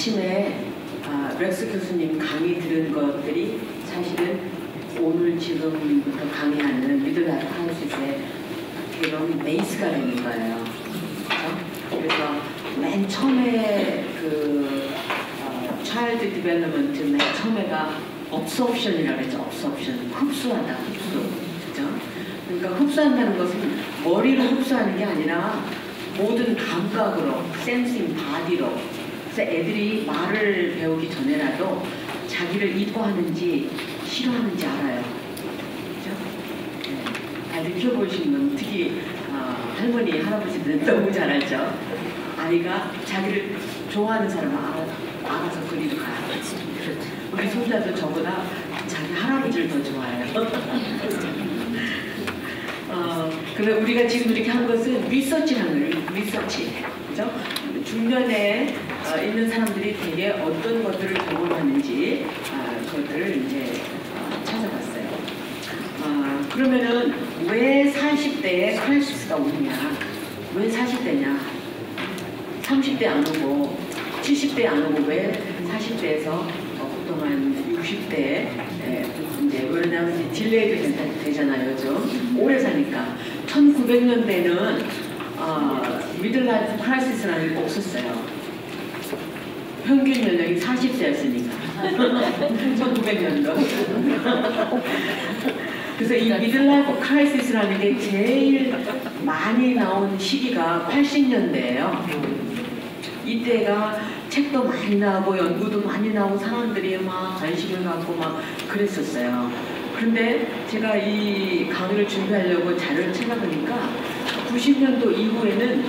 아침에 렉스 교수님 강의 들은 것들이 사실은 오늘 지금부터 강의하는 미들라이프 카운슬의 그런 베이스가 되는 거예요. 그래서 맨 처음에 그 차일드 디벨롭먼트 맨 처음에가 absorption이라고 했죠. absorption. 흡수하다. 흡수. 그죠? 그러니까 흡수한다는 것은 머리로 흡수하는 게 아니라 모든 감각으로, 센싱, 바디로. 그래서 애들이 말을 배우기 전에라도 자기를 이뻐하는지 싫어하는지 알아요. 그죠? 네. 아이들 키워보시는 분, 특히 할머니, 할아버지들은 너무 잘 알죠. 아이가 자기를 좋아하는 사람을 알아서 그리로 가요. 우리 손자도 저보다 자기 할아버지를 더 좋아해요. 그러면 우리가 지금 이렇게 한 것은 리서치하는 거예요. 리서치. 그죠? 중년에 있는 사람들이 되게 어떤 것들을 경험하는지 그것들을 이제 찾아봤어요. 그러면은 왜 40대에 크라이시스가 오느냐? 왜 40대냐? 30대 안 오고 70대 안 오고 왜 40대에서 보통 60대에 이제 왜냐하면 딜레이도 되잖아요. 요즘 오래 사니까 1900년대는 미들라이프 크라이시스라는 게 없었어요. 평균 연령이 40세였으니까 1900년도 그래서 이 미들라이프 크라이시스라는 게 제일 많이 나온 시기가 80년대예요. 이때가 책도 많이 나오고 연구도 많이 나오고 사람들이 막 관심을 갖고 막 그랬었어요. 그런데 제가 이 강의를 준비하려고 자료를 찾아보니까 90년도 이후에는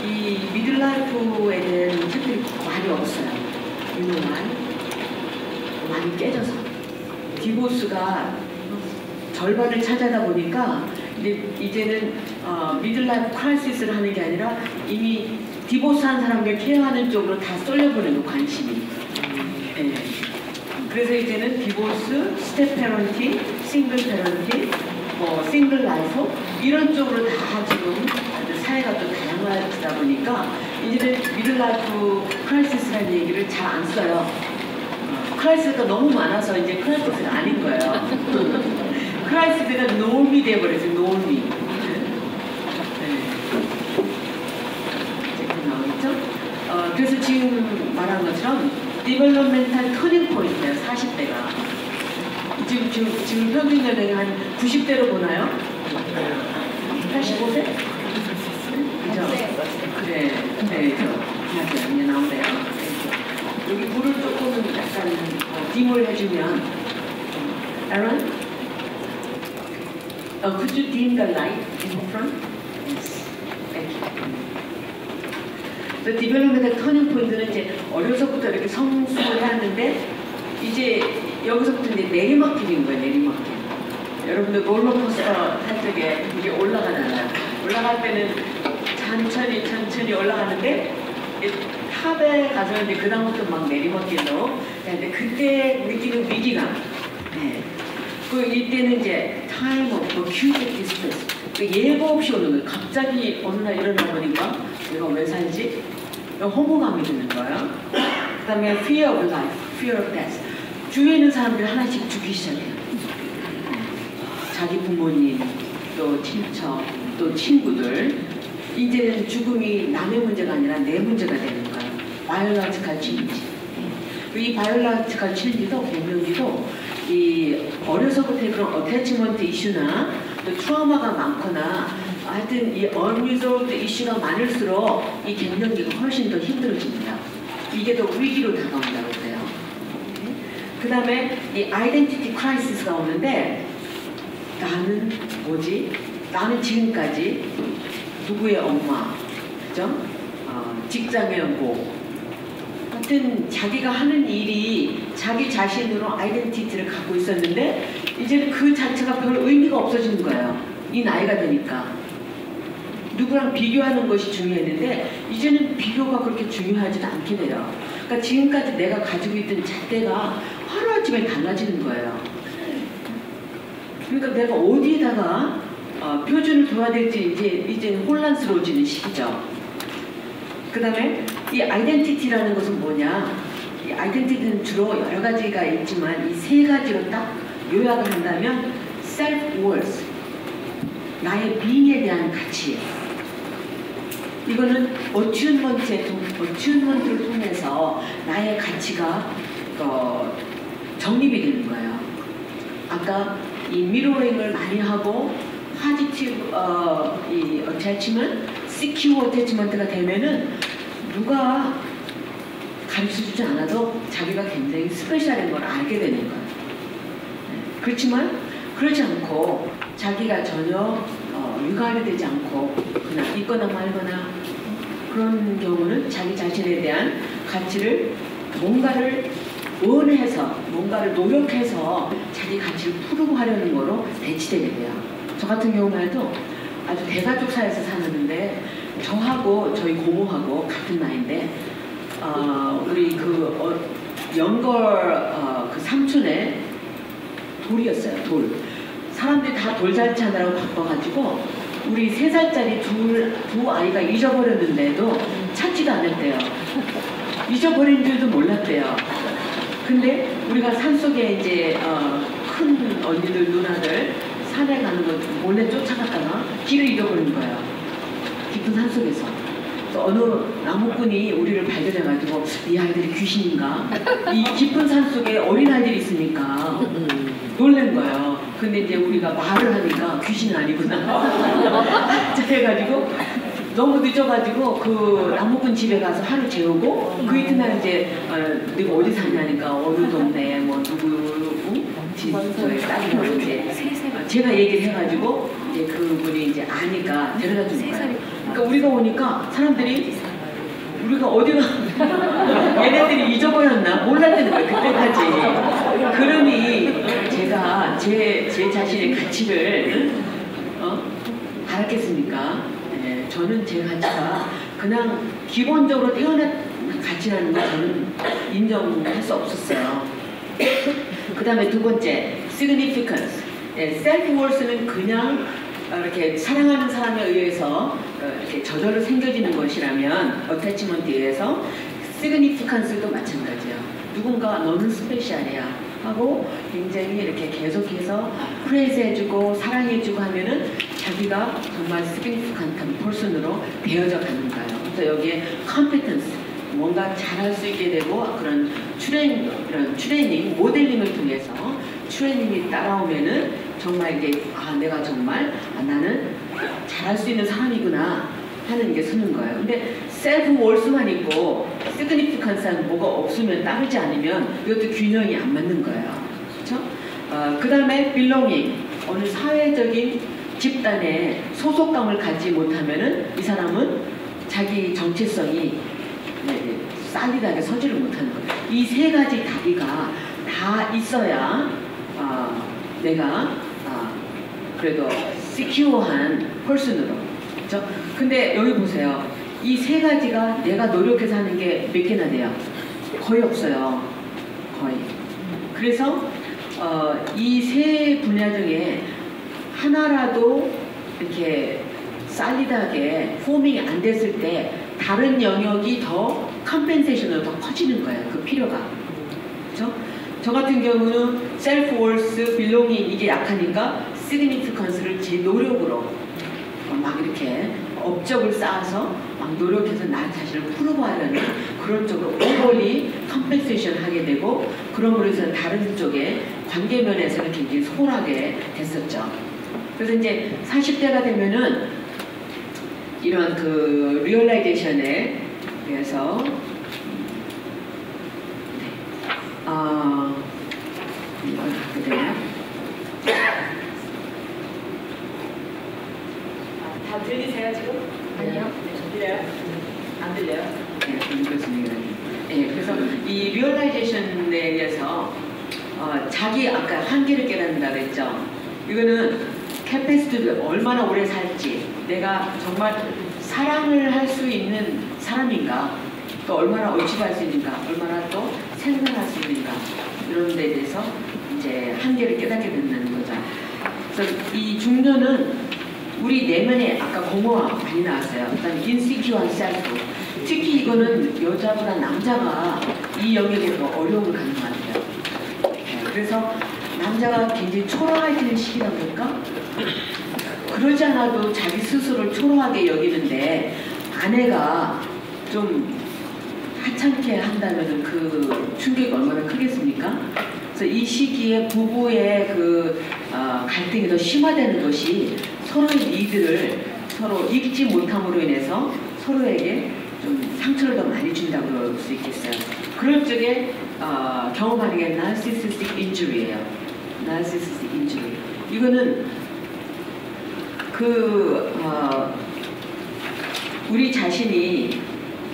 이 미들라이프에 대한 책들이 많이 없어요. 유명한 많이 깨져서 디보스가 절반을 차지하다 보니까 이제는 미들라이프 크라이시스를 하는 게 아니라 이미 디보스한 사람들 케어하는 쪽으로 다 쏠려보내는 관심이. 네. 그래서 이제는 디보스, 스텝 패런팅, 싱글 패런팅, 싱글 라이프 이런 쪽으로 다 지금 사회가 또 다양하다 보니까 이제는 미들라이프 크라이시스라는 얘기를 잘 안 써요. 크라이시스가 너무 많아서 이제 크라이시스가 아닌 거예요. 크라이시스가 노미 돼버렸어요. 노미. 그래서 지금 말한 것처럼 디벨롭멘탈 터닝 포인트예요. 40대가 지금 평균 연령이 한 90대로 보나요? 85세? 그죠? 그래, 맞아요. 이제 나오네요. 여기 물을 조금 약간 딤을 해주면, Aaron? Could you dim the light in front? Yes. Thank you. 디벨롭멘탈 터닝 포인트는 이제 어려서부터 이렇게 성숙을 해왔는데 이제 여기서부터 이제 내리막길인 거예요. 내리막길. 여러분들 롤러코스터 탈 적에 이게 올라가잖아요. 올라갈 때는 천천히 올라가는데 탑에 가서 이제 그 다음부터 막 내리막길로. 근데 그때 느끼는 위기감. 네. 그 이때는 이제 타임 오브 큐빅 디스트레스. 예고 없이 오는 거예요. 갑자기 어느 날 일어나 보니까 내가 왜 살지? 허무감이 드는 거예요. 그 다음에 fear of life, fear of death. 주위에 있는 사람들이 하나씩 죽기 시작해요. 자기 부모님, 또 친척, 또 친구들. 이제는 죽음이 남의 문제가 아니라 내 문제가 되는 거예요. 바이올로지컬 체인지. 이 바이올로지컬 체인지도 공명기도 이 어려서부터의 그런 어태치먼트 이슈나 또 트라우마가 많거나 하여튼 이 unresolved 이슈가 많을수록 이 갱년기가 훨씬 더 힘들어집니다. 이게 더 위기로 다가온다고 그래요. 그 다음에 이 아이덴티티 크라이시스가 오는데 나는 뭐지? 나는 지금까지 누구의 엄마, 그죠? 직장의 뭐 하여튼 자기가 하는 일이 자기 자신으로 아이덴티티를 갖고 있었는데 이제는 그 자체가 별 의미가 없어지는 거예요. 이 나이가 되니까. 누구랑 비교하는 것이 중요했는데 이제는 비교가 그렇게 중요하지는 않게 돼요. 그러니까 지금까지 내가 가지고 있던 잣대가 하루아침에 달라지는 거예요. 그러니까 내가 어디에다가 표준을 둬야 될지 이제 혼란스러워지는 시기죠. 그 다음에 이 아이덴티티라는 것은 뭐냐? 이 아이덴티티는 주로 여러 가지가 있지만 이 세 가지로 딱 요약을 한다면 self-worth, 나의 being에 대한 가치. 이거는 어튜먼트를 통해서 나의 가치가 정립이 되는 거예요. 아까 이 미러링을 많이 하고 포지티브 이 어태치먼트, 시큐어 어태치먼트가 되면은 누가 가르쳐주지 않아도 자기가 굉장히 스페셜한 걸 알게 되는 거예요. 그렇지만 그렇지 않고 자기가 전혀 유감이 되지 않고 그냥 있거나 말거나 그런 경우는 자기 자신에 대한 가치를 뭔가를 원해서 뭔가를 노력해서 자기 가치를 풀고 하려는 거로 대치되게 돼요. 저 같은 경우만 해도 아주 대가족 사이에서 사는데 저하고 저희 고모하고 같은 나이인데 우리 그 연걸 그 삼촌의 돌이었어요. 돌. 사람들이 다 돌잔치 하느라고 바빠가지고 우리 3살짜리 두 아이가 잊어버렸는데도 찾지도 않았대요. 잊어버린 줄도 몰랐대요. 근데 우리가 산속에 이제 큰 언니들 누나들 산에 가는 거 몰래 쫓아갔다가 길을 잃어버린 거예요. 깊은 산속에서. 어느 나무꾼이 우리를 발견해가지고 이 아이들이 귀신인가? 이 깊은 산속에 어린아이들이 있으니까 놀란 거예요. 근데 이제 우리가 말을 하니까 귀신은 아니구나. 해가지고 너무 늦어가지고 그 나무꾼 집에 가서 하루 재우고 그 이튿날 이제 네가 어디 사냐니까 어느 동네 뭐 누구 저희 딸이라고 이제 제가 얘기를 해가지고 이제 그분이 이제 아니까 데려다 준 거예요. 그러니까 우리가 오니까 사람들이 우리가 어디가 얘네들이 잊어버렸나 몰랐다는 거예요. 그때까지. 그러니 제가 제 자신의 가치를 알았겠습니까? 네, 저는 제 가치가 그냥 기본적으로 태어난 가치라는 거 저는 인정할 수 없었어요. 그 다음에 두 번째, significance. self-worth는 그냥 이렇게 사랑하는 사람에 의해서 이렇게 저절로 생겨지는 것이라면 어태치먼트에 의해서 significance도 마찬가지예요. 누군가 너는 스페셜이야 하고 굉장히 이렇게 계속해서 프레이즈해주고 사랑해주고 하면은 자기가 정말 significant한 person으로 되어져 가는 거예요. 그래서 여기에 competence, 뭔가 잘할 수 있게 되고 그런 트레이닝, 모델링을 통해서 트레이닝이 따라오면은 정말 이게 내가 정말 나는 잘할 수 있는 사람이구나 하는 게 서는 거예요. 근데 self-worth만 있고 significance는 뭐가 없으면 따르지 않으면 이것도 균형이 안 맞는 거예요. 그렇죠? 그 다음에 belonging, 어느 사회적인 집단에 소속감을 갖지 못하면은 이 사람은 자기 정체성이 쌀리하게 서지를 못하는 거예요. 이 세 가지 다리가 다 있어야 내가 그래도 시큐어한 펄슨으로. 그렇죠? 근데 여기 보세요. 이 세 가지가 내가 노력해서 하는 게 몇 개나 돼요? 거의 없어요. 거의. 그래서 이 세 분야 중에 하나라도 이렇게 살리드하게 포밍이 안 됐을 때 다른 영역이 더 컴펜세이션으로 더 커지는 거예요. 그 필요가. 그렇죠? 저 같은 경우는 self-worth, belonging 이게 약하니까 significance를 제 노력으로 막 이렇게 업적을 쌓아서 막 노력해서 나 자신을 풀어봐야하는 그런 쪽으로 오버리 컴펜세이션 하게 되고 그런 거에서 다른 쪽에 관계면에서는 굉장히 소홀하게 됐었죠. 그래서 이제 40대가 되면은 이런 그 리얼라이제이션에 의해서 이걸 갖게 되나요? 다 들리세요 지금? 아니요. 들려요? 안 들려요? 네, 그렇습니다. 네, 그래서 이 리얼라이제이션에 의해서 자기 아까 한계를 깨닫는다 그랬죠. 이거는 캐패시티를 얼마나 오래 살지, 내가 정말 사랑을 할 수 있는 사람인가, 또 얼마나 어치할 수 있는가, 얼마나 또 생산할 수 있는가, 이런 데 대해서 이제 한계를 깨닫게 된다는 거죠. 그래서 이 중년은 우리 내면에 아까 공허함 많이 나왔어요. 그다음에 인시큐어한 셀프, 특히 이거는 여자보다 남자가 이 영역에 더 어려움을 갖는 것 같아요. 그래서 남자가 굉장히 초라해지는 시기라고 할까? 그러지 않아도 자기 스스로를 초라하게 여기는데 아내가 좀 하찮게 한다면 그 충격이 얼마나 크겠습니까? 그래서 이 시기에 부부의 그 갈등이 더 심화되는 것이 서로의 니드를 서로 읽지 못함으로 인해서 서로에게 좀 상처를 더 많이 준다고 그럴 수 있겠어요. 그럴 적에 경험하는 게 narcissistic injury예요. narcissistic injury. 이거는 우리 자신이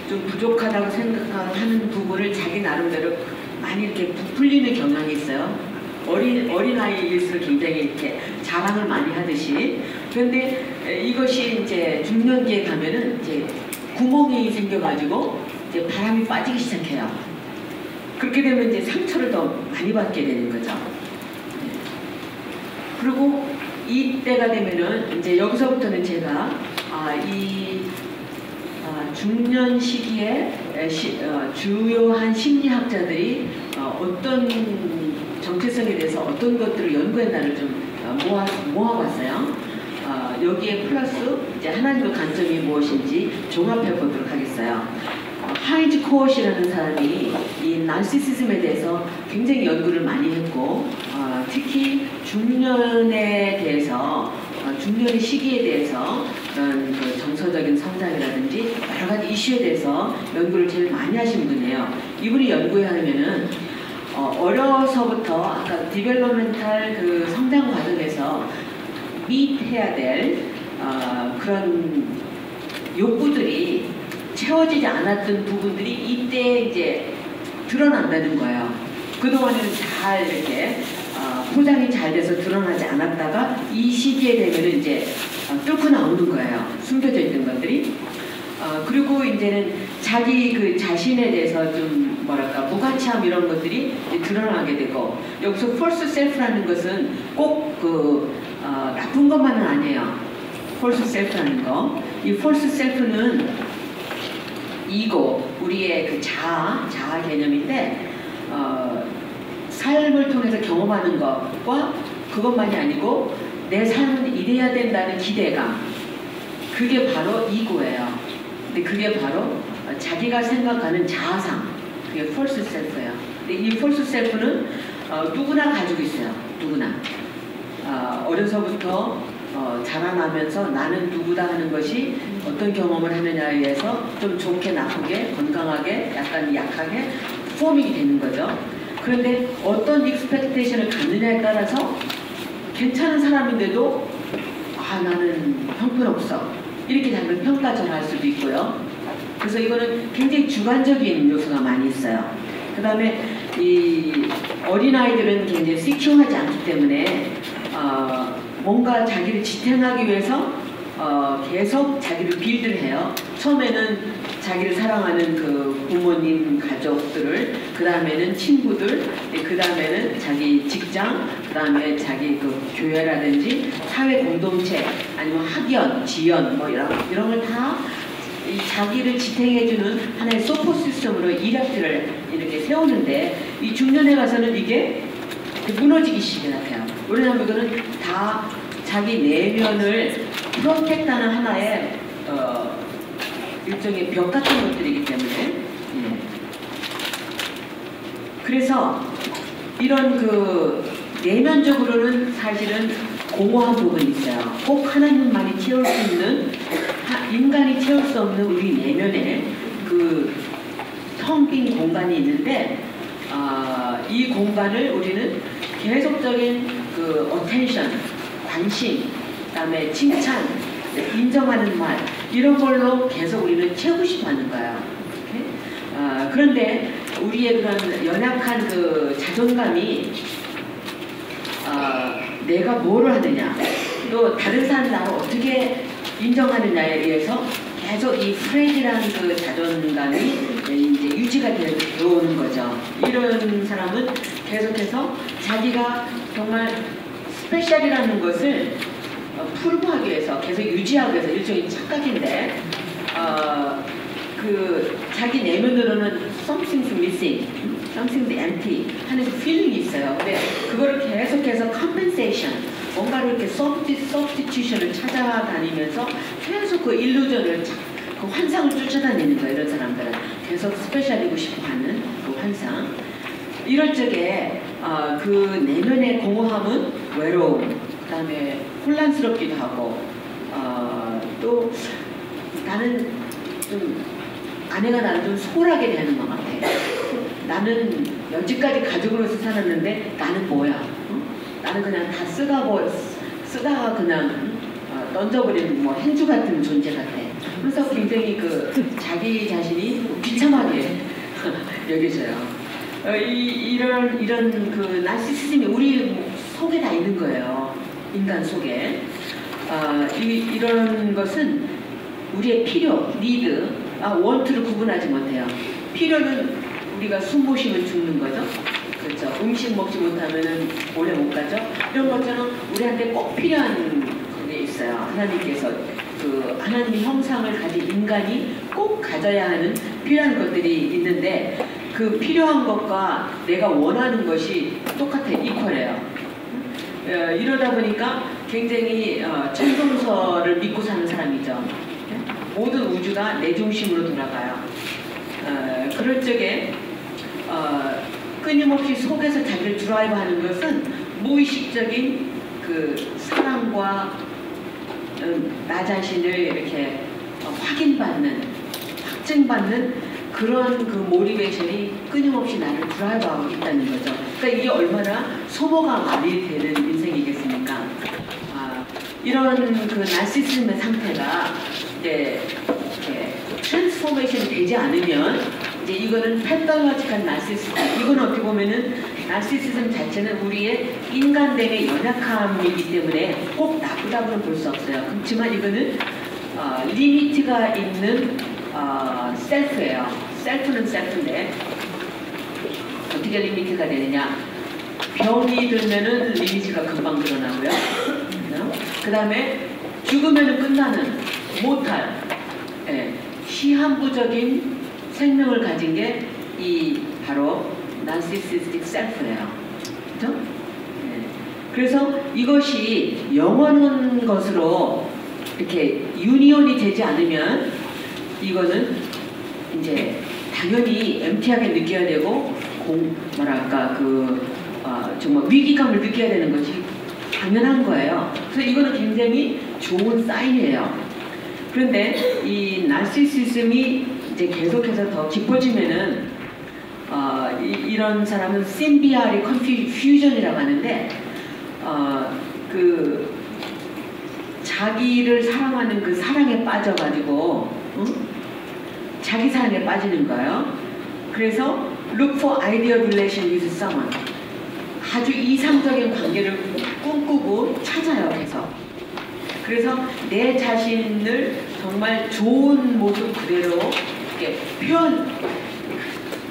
좀 부족하다고 생각하는 부분을 자기 나름대로 많이 이렇게 부풀리는 경향이 있어요. 어린아이일수록 굉장히 이렇게 자랑을 많이 하듯이. 그런데 이것이 이제 중년기에 가면은 이제 구멍이 생겨가지고 이제 바람이 빠지기 시작해요. 그렇게 되면 이제 상처를 더 많이 받게 되는 거죠. 그리고 이때가 되면은 이제 여기서부터는 제가 중년 시기에 주요한 심리학자들이 어떤 정체성에 대해서 어떤 것들을 연구했나를 좀 모아봤어요. 여기에 플러스 이제 하나님의 관점이 무엇인지 종합해 보도록 하겠어요. 하인즈 코엇이라는 사람이 이 나르시시즘에 대해서 굉장히 연구를 많이 했고 특히 중년에 대해서 중년의 시기에 대해서 그런 그 정서적인 성장이라든지 여러 가지 이슈에 대해서 연구를 제일 많이 하신 분이에요. 이분이 연구하면은 어려서부터 아까 디벨로멘탈 그 성장 과정에서 미해야 될 그런 욕구들이 채워지지 않았던 부분들이 이때 이제 드러난다는 거예요. 그동안에는 잘 이렇게 포장이 잘 돼서 드러나지 않았다가 이 시기에 되면 이제 뚫고 나오는 거예요. 숨겨져 있는 것들이. 그리고 이제는 자기 그 자신에 대해서 좀 뭐랄까 무가치함 이런 것들이 드러나게 되고 여기서 false self라는 것은 꼭 그 나쁜 것만은 아니에요. false self라는 거. 이 false self는 이고 우리의 그 자아 개념인데 삶을 통해서 경험하는 것과 그것만이 아니고 내 삶은 이래야 된다는 기대감, 그게 바로 이고예요. 근데 그게 바로 자기가 생각하는 자아상, 그게 false self예요. 근데 이 false self는 누구나 가지고 있어요. 누구나. 어려서부터 자라나면서 나는 누구다 하는 것이 어떤 경험을 하느냐에 의해서 좀 좋게 나쁘게 건강하게 약간 약하게 포밍이 되는 거죠. 그런데 어떤 익스펙테이션을 갖느냐에 따라서 괜찮은 사람인데도 나는 형편없어 이렇게 자기를 평가절하할 수도 있고요. 그래서 이거는 굉장히 주관적인 요소가 많이 있어요. 그 다음에 이 어린아이들은 굉장히 시큐하지 않기 때문에 뭔가 자기를 지탱하기 위해서 계속 자기를 빌드를 해요. 처음에는 자기를 사랑하는 그 부모님, 가족들을, 그 다음에는 친구들, 그 다음에는 자기 직장, 그 다음에 자기 그 교회라든지 사회 공동체, 아니면 학연, 지연, 뭐 이런 걸 다 자기를 지탱해주는 하나의 서포트 시스템으로 일학들을 이렇게 세우는데 이 중년에 가서는 이게 무너지기 시작해요. 왜냐하면 이거는 다 자기 내면을 프로텍트하는 하나의 일종의 벽 같은 것들이기 때문에 그래서 이런 그 내면적으로는 사실은 공허한 부분이 있어요. 꼭 하나님만이 채울 수 있는 인간이 채울 수 없는 우리 내면에 그 텅 빈 공간이 있는데 이 공간을 우리는 계속적인 그 어텐션, 관심, 그다음에 칭찬, 인정하는 말 이런 걸로 계속 우리는 채우고 싶어 하는 거예요. 그런데 우리의 그런 연약한 그 자존감이 내가 뭐를 하느냐 또 다른 사람이 나를 어떻게 인정하느냐에 의해서 계속 이 프레이지라는 그 자존감이 이제 유지가 되어오는 거죠. 이런 사람은 계속해서 자기가 정말 스페셜이라는 것을 풀고하기 위해서 계속 유지하기 위해서 일종의 착각인데 그 자기 내면으로는 something's missing, something's empty 하는 그 feeling이 있어요. 근데 그거를 계속해서 compensation, 뭔가를 이렇게 substitution을 찾아다니면서 계속 그 illusion을, 그 환상을 쫓아다니는 거예요. 이런 사람들은 계속 스페셜이고 싶어하는 그 환상. 이럴 적에 그 내면의 공허함은 외로움, 그 다음에 혼란스럽기도 하고, 또 나는 좀 아내가 나를 좀 소홀하게 대하는 것 같아. 나는 여지까지 가족으로서 살았는데 나는 뭐야? 나는 그냥 다 쓰다가 그냥 던져버리는 뭐 행주 같은 존재 같아. 그래서 굉장히 그 자기 자신이 비참하게 여겨져요. 이런 그 나르시시즘이 우리 속에 다 있는 거예요. 인간 속에. 이런 것은 우리의 필요, need, want를 구분하지 못해요. 필요는 우리가 숨 못 쉬면 죽는 거죠. 그렇죠. 음식 먹지 못하면 오래 못 가죠. 이런 것처럼 우리한테 꼭 필요한 그게 있어요. 하나님께서 그 하나님의 형상을 가진 인간이 꼭 가져야 하는 필요한 것들이 있는데, 그 필요한 것과 내가 원하는 것이 똑같아, 이퀄해요. 이러다 보니까 굉장히 천성설을 믿고 사는 사람이죠. 모든 우주가 내 중심으로 돌아가요. 그럴 적에 끊임없이 속에서 자기를 드라이브하는 것은 무의식적인 그 사랑과 나 자신을 이렇게 확인받는, 확증받는 그런 그 모티베이션이 끊임없이 나를 드라이브하고 있다는 거죠. 그러니까 이게 얼마나 소모가 많이 되는 인생이겠습니까? 이런 그 나르시시즘의 상태가 이제 트랜스포메이션이 되지 않으면 이제 이거는 패털러지컬 나르시시즘, 이건 어떻게 보면은 나르시시즘 자체는 우리의 인간됨의 연약함이기 때문에 꼭 나쁘다고는 볼 수 없어요. 그렇지만 이거는 리미트가 있는 셀프예요. 셀프는 셀프인데 어떻게 리미트가 되느냐? 병이 들면은 리미트가 금방 드러나고요. 그 다음에 죽으면은 끝나는 못할, 시한부적인 생명을 가진 게 이 바로 나르시시스틱 셀프예요. 그렇죠? 그래서 이것이 영원한 것으로 이렇게 유니온이 되지 않으면 이거는 이제 당연히 MT하게 느껴야 되고 정말 위기감을 느껴야 되는 것이 당연한 거예요. 그래서 이거는 굉장히 좋은 사인이에요. 그런데 이 나르시시즘이 이제 계속해서 더 깊어지면은 이런 사람은 심비아리 컨퓨전이라고 하는데 그 자기를 사랑하는 그 사랑에 빠져가지고 자기 사랑에 빠지는 거예요. 그래서 look for ideal relation with someone, 아주 이상적인 관계를 꿈꾸고 찾아요, 계속. 그래서 내 자신을 정말 좋은 모습 그대로 이렇게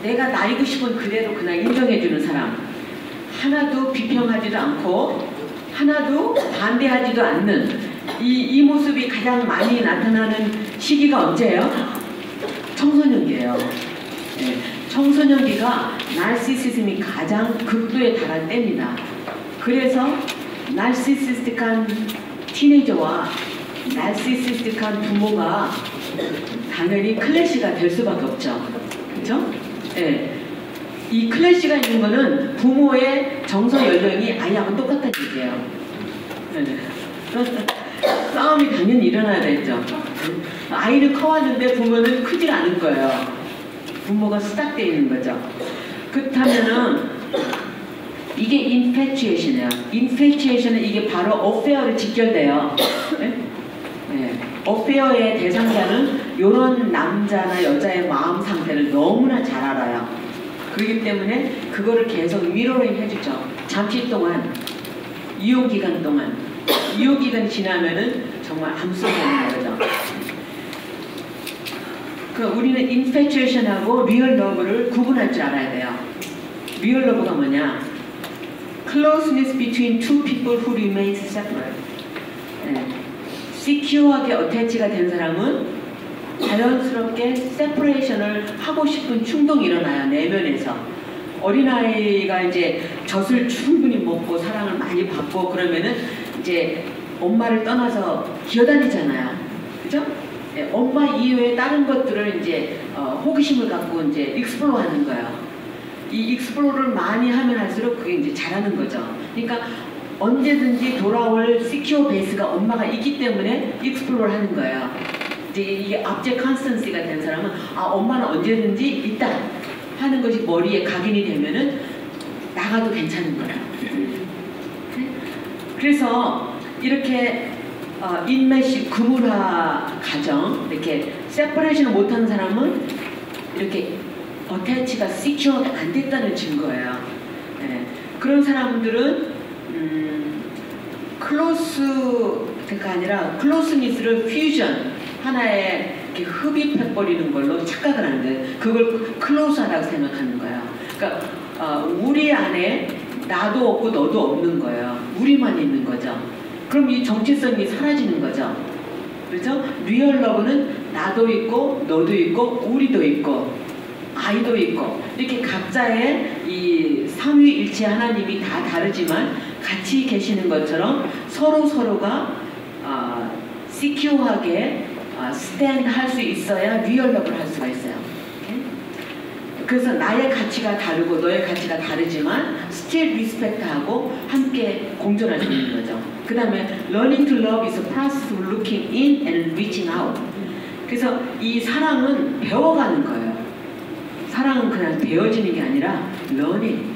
내가 나이고 싶은 그대로 그냥 인정해주는 사람, 하나도 비평하지도 않고 하나도 반대하지도 않는 이 모습이 가장 많이 나타나는 시기가 언제예요? 청소년기예요. 청소년기가 나르시시즘이 가장 극도에 달할 때입니다. 그래서 나르시시스틱한 티네이저와 나르시시스틱한 부모가 당연히 클래시가 될 수밖에 없죠. 그렇죠? 이 클래시가 있는 거는 부모의 정서 연령이 아이하고 똑같다는 얘기예요. 싸움이 당연히 일어나야 되죠. 아이는 커왔는데 부모는 크질 않을 거예요. 부모가 스탁되어 있는 거죠. 그렇다면은 이게 인페츄에이션이에요. 인페츄에이션은 이게 바로 어페어를 직결돼요. 어페어의 대상자는 이런 남자나 여자의 마음 상태를 너무나 잘 알아요. 그렇기 때문에 그거를 계속 미러링 해주죠. 잠시 동안, 유효기간 동안. 유효기간 지나면은 정말 아무 소리 없는 거죠. 우리는 인페츄에이션하고 리얼 러브를 구분할 줄 알아야 돼요. 리얼 러브가 뭐냐? Closeness between two people who remain separate. 시큐어하게 어태치가 된 사람은 자연스럽게 세퍼레이션을 하고 싶은 충동이 일어나요. 내면에서. 어린아이가 이제 젖을 충분히 먹고 사랑을 많이 받고 그러면은 이제 엄마를 떠나서 기어다니잖아요. 그죠? 네, 엄마 이외에 다른 것들을 이제 호기심을 갖고 이제 익스플로어 하는 거예요. 이 익스플로어를 많이 하면 할수록 그게 이제 잘하는 거죠. 그러니까 언제든지 돌아올 시큐어 베이스가 엄마가 있기 때문에 익스플로어를 하는 거예요. 이제 이게 압제 컨스턴시가 된 사람은 엄마는 언제든지 있다 하는 것이 머리에 각인이 되면은 나가도 괜찮은 거예요. 그래서 이렇게 인매시 그물화 가정 이렇게 세퍼레이션을 못하는 사람은 이렇게 어태치가 시큐어가 안 됐다는 증거예요. 네. 그런 사람들은 클로스가 아니라 클로스니스를 퓨전 하나에 이렇게 흡입해버리는 걸로 착각을 하는 거예요. 그걸 클로스하다고 생각하는 거예요. 그러니까 우리 안에 나도 없고 너도 없는 거예요. 우리만 있는 거죠. 그럼 이 정체성이 사라지는 거죠. 그렇죠? 리얼 러브는 나도 있고 너도 있고 우리도 있고 아이도 있고 이렇게 각자의 이 삼위일체 하나님이 다 다르지만 같이 계시는 것처럼 서로가 시큐어하게 스탠드 할 수 있어야 리얼 러브를 할 수가 있어요. 그래서 나의 가치가 다르고 너의 가치가 다르지만 still respect하고 함께 공존할 수 있는 거죠. 그 다음에 learning to love is a process of looking in and reaching out. 그래서 이 사랑은 배워가는 거예요. 사랑은 그냥 배워지는 게 아니라 learning.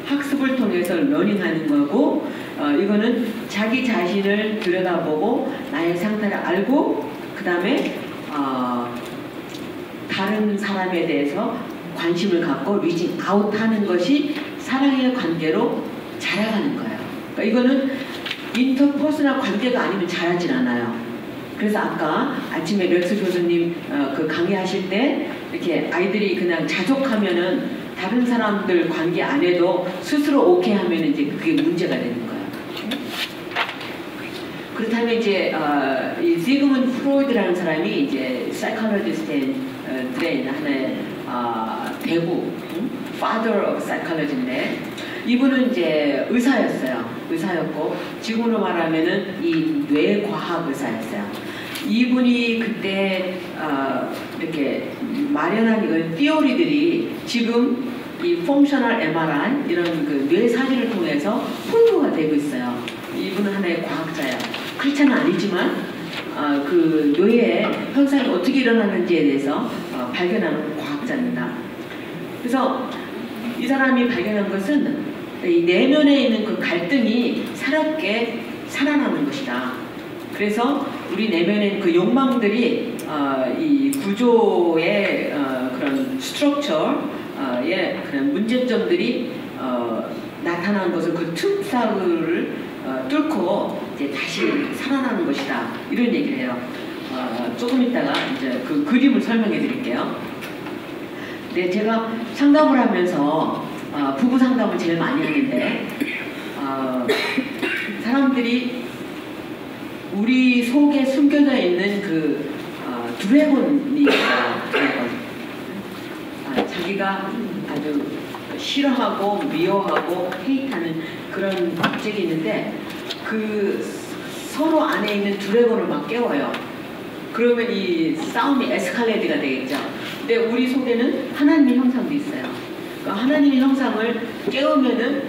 학습을 통해서 learning하는 거고 이거는 자기 자신을 들여다보고 나의 상태를 알고 그 다음에 다른 사람에 대해서 관심을 갖고 리칭 아웃하는 것이 사랑의 관계로 자라가는 거예요. 그러니까 이거는 인터퍼스널 관계가 아니면 자라진 않아요. 그래서 아까 아침에 렉스 교수님 그 강의하실 때 이렇게 아이들이 그냥 자족하면은 다른 사람들 관계 안 해도 스스로 오케이 하면 이제 그게 문제가 되는 거예요. 그렇다면 이제 이 시그문드 프로이드라는 사람이 이제 사이콜로지스트의 하나의 대부 father of psychology인데 이분은 이제 의사였고 지금으로 말하면은 이 뇌과학 의사였어요. 이분이 그때 이렇게 마련한 이런 티오리들이 지금 이 펑셔널 MRI 이런 그 뇌 사진을 통해서 프루브가 되고 있어요. 이분은 하나의 과학자예요. 크리스찬은 아니지만 그 뇌의 현상이 어떻게 일어나는지에 대해서 발견한 과학자입니다. 그래서 이 사람이 발견한 것은 이 내면에 있는 그 갈등이 새롭게 살아나는 것이다. 그래서 우리 내면에 있는 그 욕망들이 이 구조의 그런 스트럭처의 그런 문제점들이 나타나는 것을 그 틈사구를 뚫고 이제 다시 살아나는 것이다. 이런 얘기를 해요. 조금 있다가 이제 그 그림을 설명해 드릴게요. 네, 제가 상담을 하면서 부부 상담을 제일 많이 하는데 사람들이 우리 속에 숨겨져 있는 그 드래곤이 있어요. 자기가 아주 싫어하고 미워하고 헤이트하는 그런 object이 있는데 그 서로 안에 있는 드래곤을 막 깨워요. 그러면 이 싸움이 에스컬레이트가 되겠죠. 근데 우리 속에는 하나님의 형상도 있어요. 그러니까 하나님의 형상을 깨우면은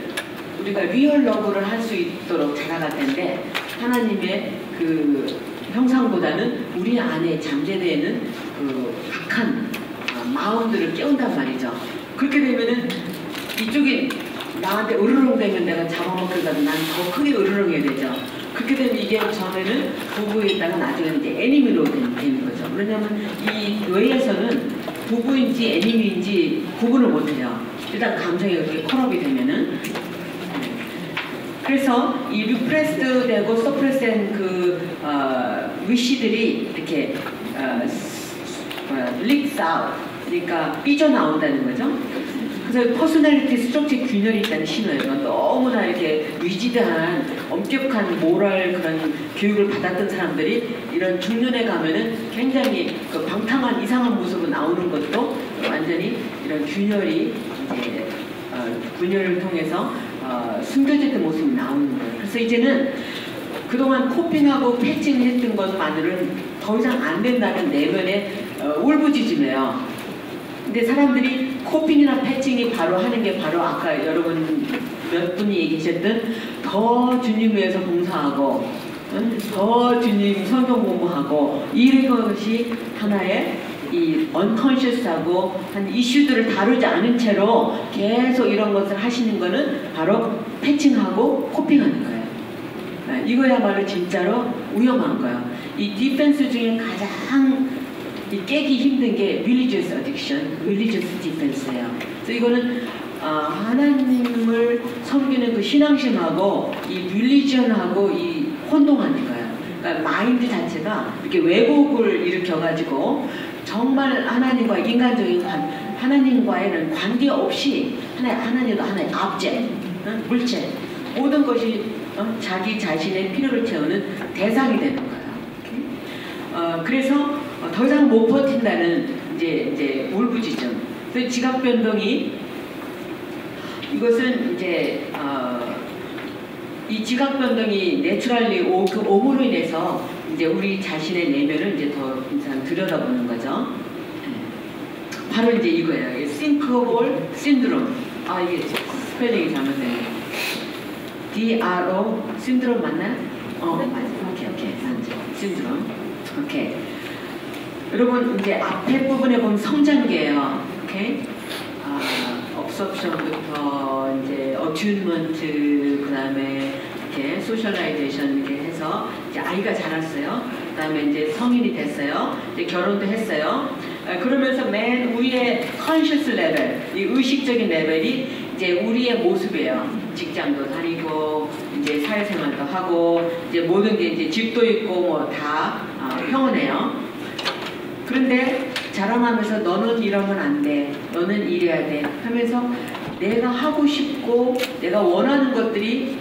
우리가 리얼 러브를 할 수 있도록 자라갈 텐데 하나님의 그 형상보다는 우리 안에 잠재되어 있는 그 악한 마음들을 깨운단 말이죠. 그렇게 되면은 이쪽이 나한테 으르렁대면 내가 잡아먹으려다 난 더 크게 으르렁해야 되죠. 그렇게 되면 이게 전에는 부부에 있다가 나중에 이제 애니미로 되는 거죠. 왜냐면 이 뇌에서는 부부인지 애니미인지 구분을 못해요. 일단 감정이 그렇게 컬업이 되면은. 그래서 이 리프레스드 되고 서프레스 된 그 위시들이 이렇게 leaks out, 그러니까 삐져나온다는 거죠. 그래서 퍼스널리티 스트럭처 균열이 있다는 신호예요. 너무나 이렇게 위지드한 엄격한 모럴 그런 교육을 받았던 사람들이 이런 중년에 가면은 굉장히 그 방탕한 이상한 모습으로 나오는 것도 완전히 이런 균열이 이제 균열을 통해서 숨겨졌던 모습이 나오는 거예요. 그래서 이제는 그동안 코핑하고 패칭했던 것만으로는 더 이상 안 된다는 내면의 울부짖음이에요. 근데 사람들이 코핑이나 패칭이 바로 하는 게 바로 아까 여러분 몇 분이 얘기하셨던 더 주님 위해서 봉사하고 더 주님 성경 공부하고 이것이 하나의 이 unconscious하고 한 이슈들을 다루지 않은 채로 계속 이런 것을 하시는 거는 바로 패칭하고 코핑하는 거예요. 이거야말로 진짜로 위험한 거예요. 이 디펜스 중에 가장 깨기 힘든 게 religious addiction, religious defense예요. 그래서 이거는 하나님을 섬기는 그 신앙심하고 이 religion하고 이 혼동하는 거예요. 그러니까 마인드 자체가 이렇게 왜곡을 일으켜가지고 정말 하나님과 인간적인 하나님과에는 관계없이 하나님도 하나의 object, 물체, 모든 것이 자기 자신의 필요를 채우는 대상이 되는 거예요. 그래서 더 이상 못 버틴다는 이제 울부짖음. 그래서 지각 변동이 이것은 이제 이 지각 변동이 내추럴리 그 오므로 인해서 이제 우리 자신의 내면을 이제 더 들여다보는 거죠. 바로 이제 이거예요. 싱크홀 신드롬. 이게 스펠링이 잘못되네요. DRO 신드롬 맞나요? 맞아요. 오케이. 신드롬. 오케이. 여러분 이제 앞에 부분에 보면 성장기예요. 오케이. 업섭션부터 이제 어튜먼트 그다음에 이렇게 소셜라이제이션 이렇게 해서 이제 아이가 자랐어요. 그다음에 이제 성인이 됐어요. 이제 결혼도 했어요. 그러면서 맨 위에 컨셔스 레벨, 이 의식적인 레벨이 이제 우리의 모습이에요. 직장도 다니고 이제 사회생활도 하고 이제 모든 게 이제 집도 있고 뭐 다 평온해요. 그런데 자라나면서 너는 이러면 안 돼, 너는 이래야 돼 하면서 내가 하고 싶고 내가 원하는 것들이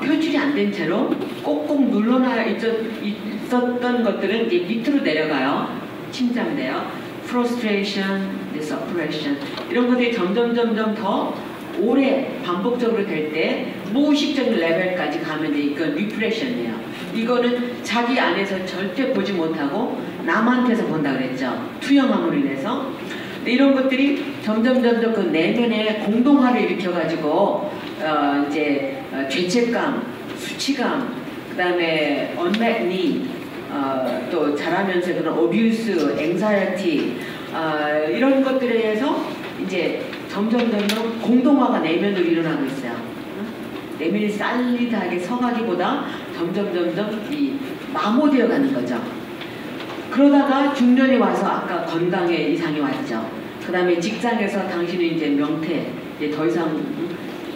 표출이 안 된 채로 꼭꼭 눌러놔 있었던 것들은 이제 밑으로 내려가요. 침잠돼요. frustration, suppression 이런 것들이 점점 더 오래 반복적으로 될 때 무의식적인 레벨까지 가면 이제 이건 리프레션이에요. 이거는 자기 안에서 절대 보지 못하고 남한테서 본다 그랬죠. 투영함으로 인해서. 근데 이런 것들이 점점 그 내면에 공동화를 일으켜가지고 이제 죄책감, 수치감, 그 다음에 unmet need, 또 자라면서 그런 abuse, anxiety 이런 것들에 의해서 이제 점점 공동화가 내면으로 일어나고 있어요. 내면이 살리드하게 서가기보다 점점 이 마모되어 가는 거죠. 그러다가 중년이 와서 아까 건강에 이상이 왔죠. 그 다음에 직장에서 당신은 이제 명퇴, 이제 더 이상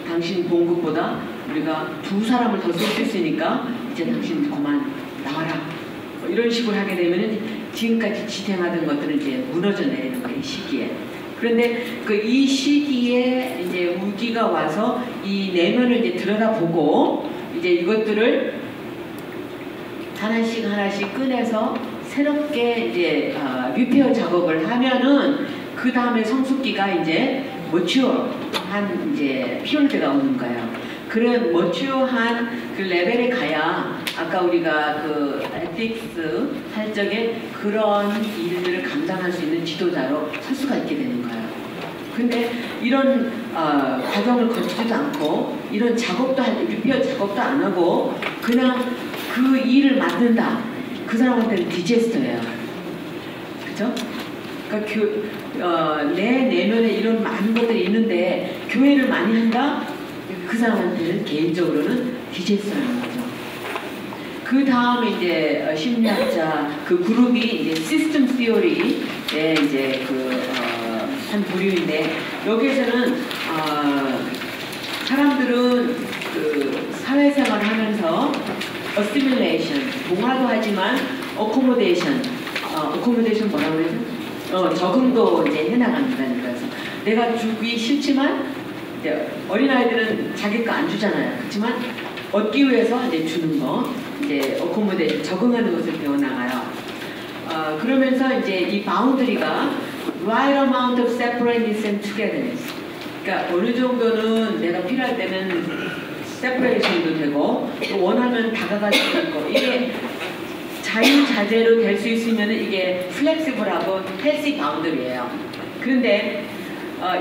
당신 봉급보다 우리가 두 사람을 더 쓸 수 있으니까 이제 당신 그만 나와라. 이런 식으로 하게 되면은 지금까지 지탱하던 것들은 이제 무너져 내리는 거예요. 이 시기에. 그런데 이 시기에 이제 위기가 와서 이 내면을 이제 들여다보고 이제 이것들을 하나씩 꺼내서 새롭게 이제 리페어 작업을 하면은 그 다음에 성숙기가 이제 머추어한 이제 피어드가 오는 거예요. 그런 머추어한 그 레벨에 가야 아까 우리가 그 에틱스 할 적에 그런 일들을 감당할 수 있는 지도자로 설 수가 있게 되는 거예요. 근데 이런 과정을 거치지도 않고 이런 작업도 리페어 작업도 안 하고 그냥 그 일을 맡는다. 그 사람한테는 디제스터예요. 그죠? 그러니까 내 내면에 이런 많은 것들이 있는데 교회를 많이 한다? 그 사람한테는 개인적으로는 디제스터라는 거죠. 그 다음에 이제 심리학자 그 그룹이 이제 시스템 시어리의 이제 한 부류인데 여기에서는 사람들은 그 사회생활을 하면서 assimilation, 동화도 하지만 accommodation 뭐라고 그러죠? 적응도 이제 해나간다는 거라서 내가 주기 싫지만 이제 어린아이들은 자기 거 안 주잖아요. 그렇지만 얻기 위해서 이제 주는 거, 이제 어코모데이션 적응하는 것을 배워나가요. 그러면서 이제 이 바운더리가 right amount of separateness and togetherness. 그러니까 어느 정도는 내가 필요할 때는 separation도 되고 또 원하면 다가가지도 있고 이게 자유자재로 될 수 있으면 이게 플렉시블하고 헬시 바운더리예요. 그런데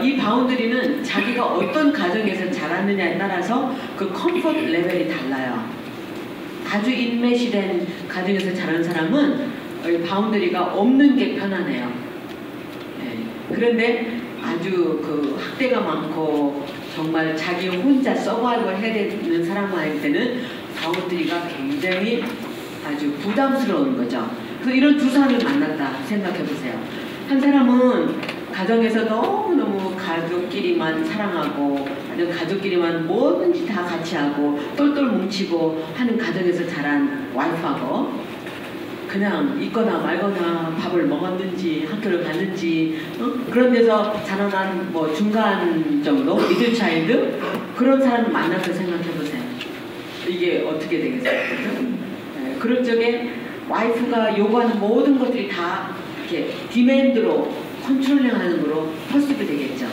이 바운더리는 자기가 어떤 가정에서 자랐느냐에 따라서 그 컴포트 레벨이 달라요. 아주 인맷이 된 가정에서 자란 사람은 바운더리가 없는 게 편하네요. 네. 그런데 아주 그 학대가 많고 정말 자기 혼자 서바이벌 해야 되는 사람한테는 바운더리가 굉장히 아주 부담스러운 거죠. 그래서 이런 두 사람을 만났다 생각해 보세요. 한 사람은 가정에서 너무너무 가족끼리만 사랑하고 아니면 가족끼리만 뭐든지 다 같이 하고 똘똘 뭉치고 하는 가정에서 자란 와이프하고 그냥 있거나 말거나 밥을 먹었는지 학교를 갔는지 그런 데서 자라난 뭐 중간 정도 미들 차일드 그런 사람을 만나서 생각해 보세요. 이게 어떻게 되겠어요? 네, 그럴 적에 와이프가 요구하는 모든 것들이 다 이렇게 디맨드로 컨트롤링하는 거로 퍼스가 되겠죠.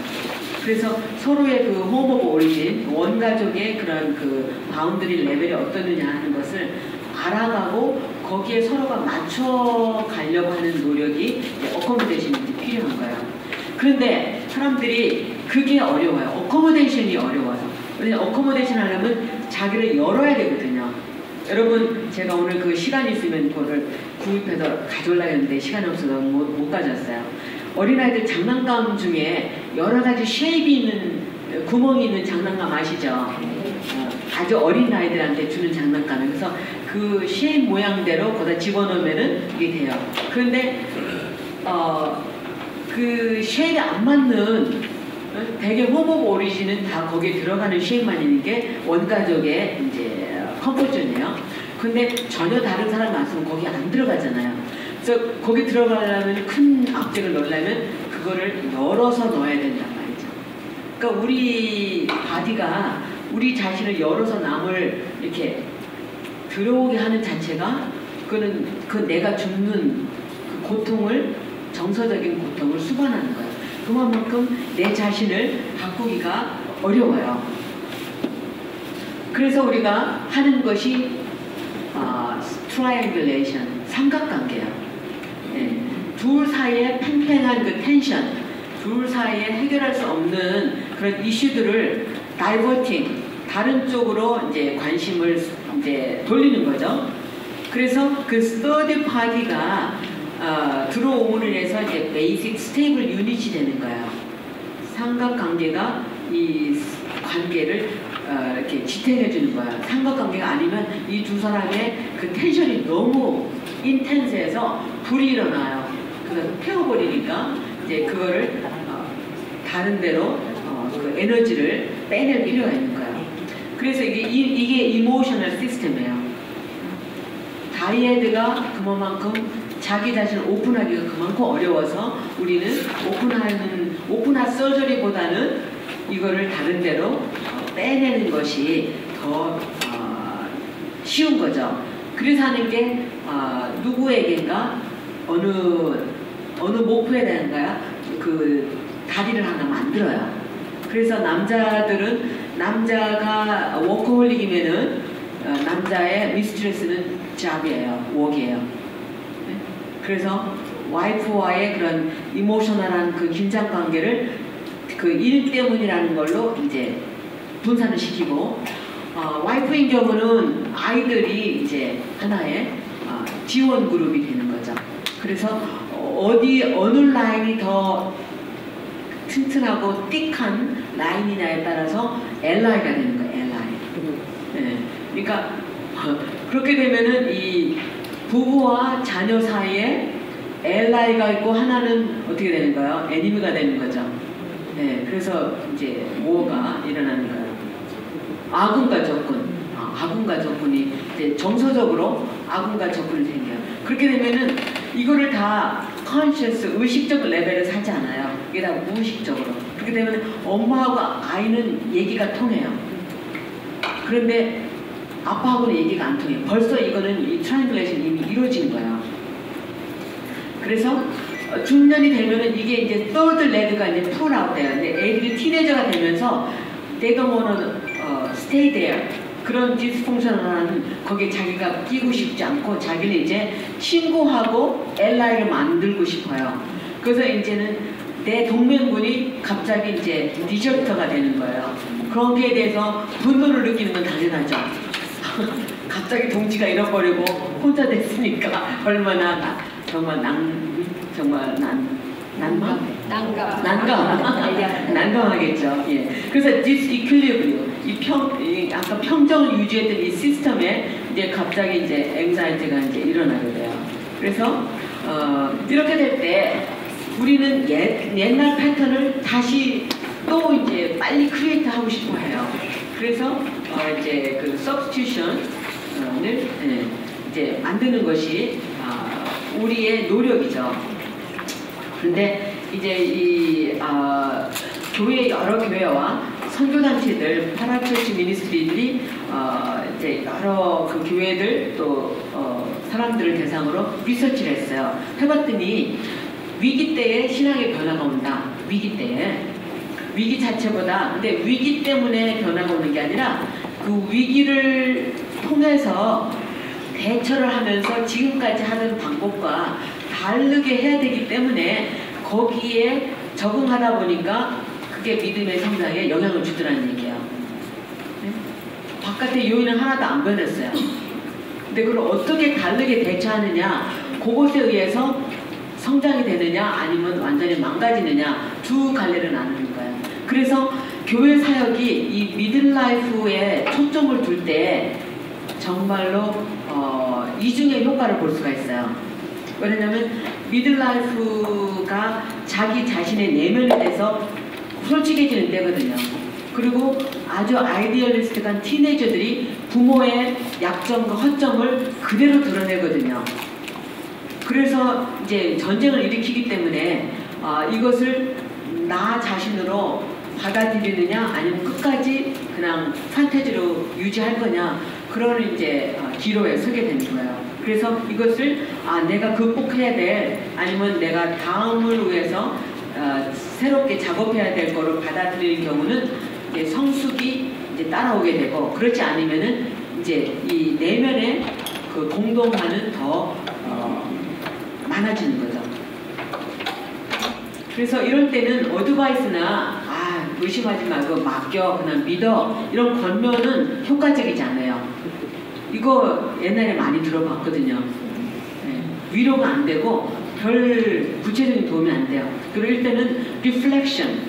그래서 서로의 그 홈 오브 오리진 원가족의 그런 그 바운더리 레벨이 어떠느냐 하는 것을 알아가고 거기에 서로가 맞춰 가려고 하는 노력이 어코모데이션이 필요한 거예요. 그런데 사람들이 그게 어려워요. 어코모데이션이 어려워요. 왜냐면 어코모데이션 하려면 자기를 열어야 되거든요. 여러분 제가 오늘 그 시간이 있으면 그거를 구입해서 가져오려고 했는데 시간이 없어서 못 가져왔어요. 어린아이들 장난감 중에 여러 가지 쉐입이 있는 구멍이 있는 장난감 아시죠? 아주 어린 아이들한테 주는 장난감. 그래서 그 쉐입 모양대로 거기다 집어넣으면은 이게 돼요. 그런데 그 쉐입이 안 맞는 대개 홈 오브 오리진은 다 거기에 들어가는 쉐입만 있는 게 원가족의 이제 컴포트존이에요. 근데 전혀 다른 사람이 왔으면 거기 안 들어가잖아요. 그래서 거기 들어가려면 큰 압력을 넣으려면 그거를 열어서 넣어야 된단 말이죠. 그러니까 우리 바디가 우리 자신을 열어서 남을 이렇게 들어오게 하는 자체가 그거는 그 내가 죽는 그 고통을 정서적인 고통을 수반하는 거예요. 그만큼 내 자신을 바꾸기가 어려워요. 그래서 우리가 하는 것이 트라이앵글레이션, 삼각관계예요. 네. 둘 사이에 팽팽한 그 텐션, 둘 사이에 해결할 수 없는 그런 이슈들을 다이버팅, 다른 쪽으로 이제 관심을 이제 돌리는 거죠. 그래서 그 스터디 파티가 들어옴으로 인해서 이제 베이직 스테이블 유닛이 되는 거예요. 삼각관계가 이 관계를 이렇게 지탱해 주는 거예요. 삼각관계가 아니면 이 두 사람의 그 텐션이 너무 인텐스해서 불이 일어나요. 그래서 태워버리니까 이제 그거를 다른 데로 그 에너지를 빼낼 필요가 있는 거예요. 그래서 이게 이모셔널 시스템이에요. 다이애드가 그만큼 자기 자신을 오픈하기가 그만큼 어려워서 우리는 오픈한 서저리보다는 이거를 다른 데로 빼내는 것이 더 쉬운 거죠. 그래서 하는 게 누구에게인가 어느 목표에 대한가요? 그 다리를 하나 만들어요. 그래서 남자가 워커홀릭이면은 남자의 미스트레스는 잡이에요, 웍이에요. 네? 그래서 와이프와의 그런 이모셔널한 그 긴장 관계를 그 일 때문이라는 걸로 이제 분산을 시키고 와이프인 경우는 아이들이 이제 하나의 지원 그룹이 되는 거죠. 그래서 어느 라인이 더 튼튼하고 띡한 라인이냐에 따라서 LI가 되는 거예요. LI. 네. 그러니까 그렇게 되면은 이 부부와 자녀 사이에 LI가 있고 하나는 어떻게 되는 거예요? 애니미가 되는 거죠. 네. 그래서 이제 뭐가 일어나는 거예요? 아군과 적군. 아군과 적군이 이제 정서적으로 아군과 적군이 생겨요. 그렇게 되면은 이거를 다 conscious, 의식적 레벨을 사지 않아요. 이게 다 무의식적으로. 그렇게 되면 엄마하고 아이는 얘기가 통해요. 그런데 아빠하고는 얘기가 안 통해요. 벌써 이거는 이 트라이앵글레이션이 이미 이루어진 거예요. 그래서 중년이 되면은 이게 이제 third leg가 이제 pull out 돼요. 근데 애들이 티네이저가 되면서 they don't wanna stay there. 그런 디스펑션한 거기에 자기가 끼고 싶지 않고 자기는 이제 친구하고 엘라이를 만들고 싶어요. 그래서 이제는 내 동맹군이 갑자기 이제 디저터가 되는 거예요. 그런 게 대해서 분노를 느끼는 건 당연하죠. 갑자기 동지가 잃어버리고 혼자 됐으니까 얼마나 정말 난감하겠죠. 예. 그래서 disequilibrium, 아까 평정을 유지했던 이 시스템에 이제 갑자기 이제 앵자이티가 이제 일어나게 돼요. 그래서 이렇게 될 때 우리는 옛날 패턴을 다시 또 이제 빨리 크리에이트 하고 싶어 해요. 그래서 이제 그 substitution을 이제 만드는 것이 우리의 노력이죠. 그런데 이제 이 여러 교회와 선교단체들, 파라처치 미니스트리들이 이제 여러 그 교회들 또 사람들을 대상으로 리서치를 했어요. 해봤더니 위기 때에 신앙의 변화가 온다. 위기 때에. 위기 자체보다, 근데 위기 때문에 변화가 오는 게 아니라 그 위기를 통해서 대처를 하면서 지금까지 하는 방법과 다르게 해야 되기 때문에 거기에 적응하다 보니까 그게 믿음의 성장에 영향을 주더라는 얘기예요. 네? 바깥의 요인은 하나도 안 변했어요. 근데 그걸 어떻게 다르게 대처하느냐, 그것에 의해서 성장이 되느냐 아니면 완전히 망가지느냐 두 갈래를 나누는 거예요. 그래서 교회 사역이 이 미들라이프에 초점을 둘 때 정말로 이중의 효과를 볼 수가 있어요. 왜냐하면 미들라이프가 자기 자신의 내면에 대해서 솔직해지는 때거든요. 그리고 아주 아이디얼리스트한 티네이저들이 부모의 약점과 허점을 그대로 드러내거든요. 그래서 이제 전쟁을 일으키기 때문에 이것을 나 자신으로 받아들이느냐 아니면 끝까지 그냥 판타지로 유지할 거냐 그런 이제 기로에 서게 되는 거예요. 그래서 이것을 내가 극복해야 될 아니면 내가 다음을 위해서 새롭게 작업해야 될 거를 받아들이는 경우는 이제 성숙이 이제 따라오게 되고 그렇지 않으면은 이제 이 내면의 그 공동화는 더 많아지는 거죠. 그래서 이럴 때는 어드바이스나 의심하지 말고 맡겨 그냥 믿어 이런 권면은 효과적이지 않아요. 이거 옛날에 많이 들어봤거든요. 네. 위로가 안 되고 별 구체적인 도움이 안 돼요. 그럴 때는 reflection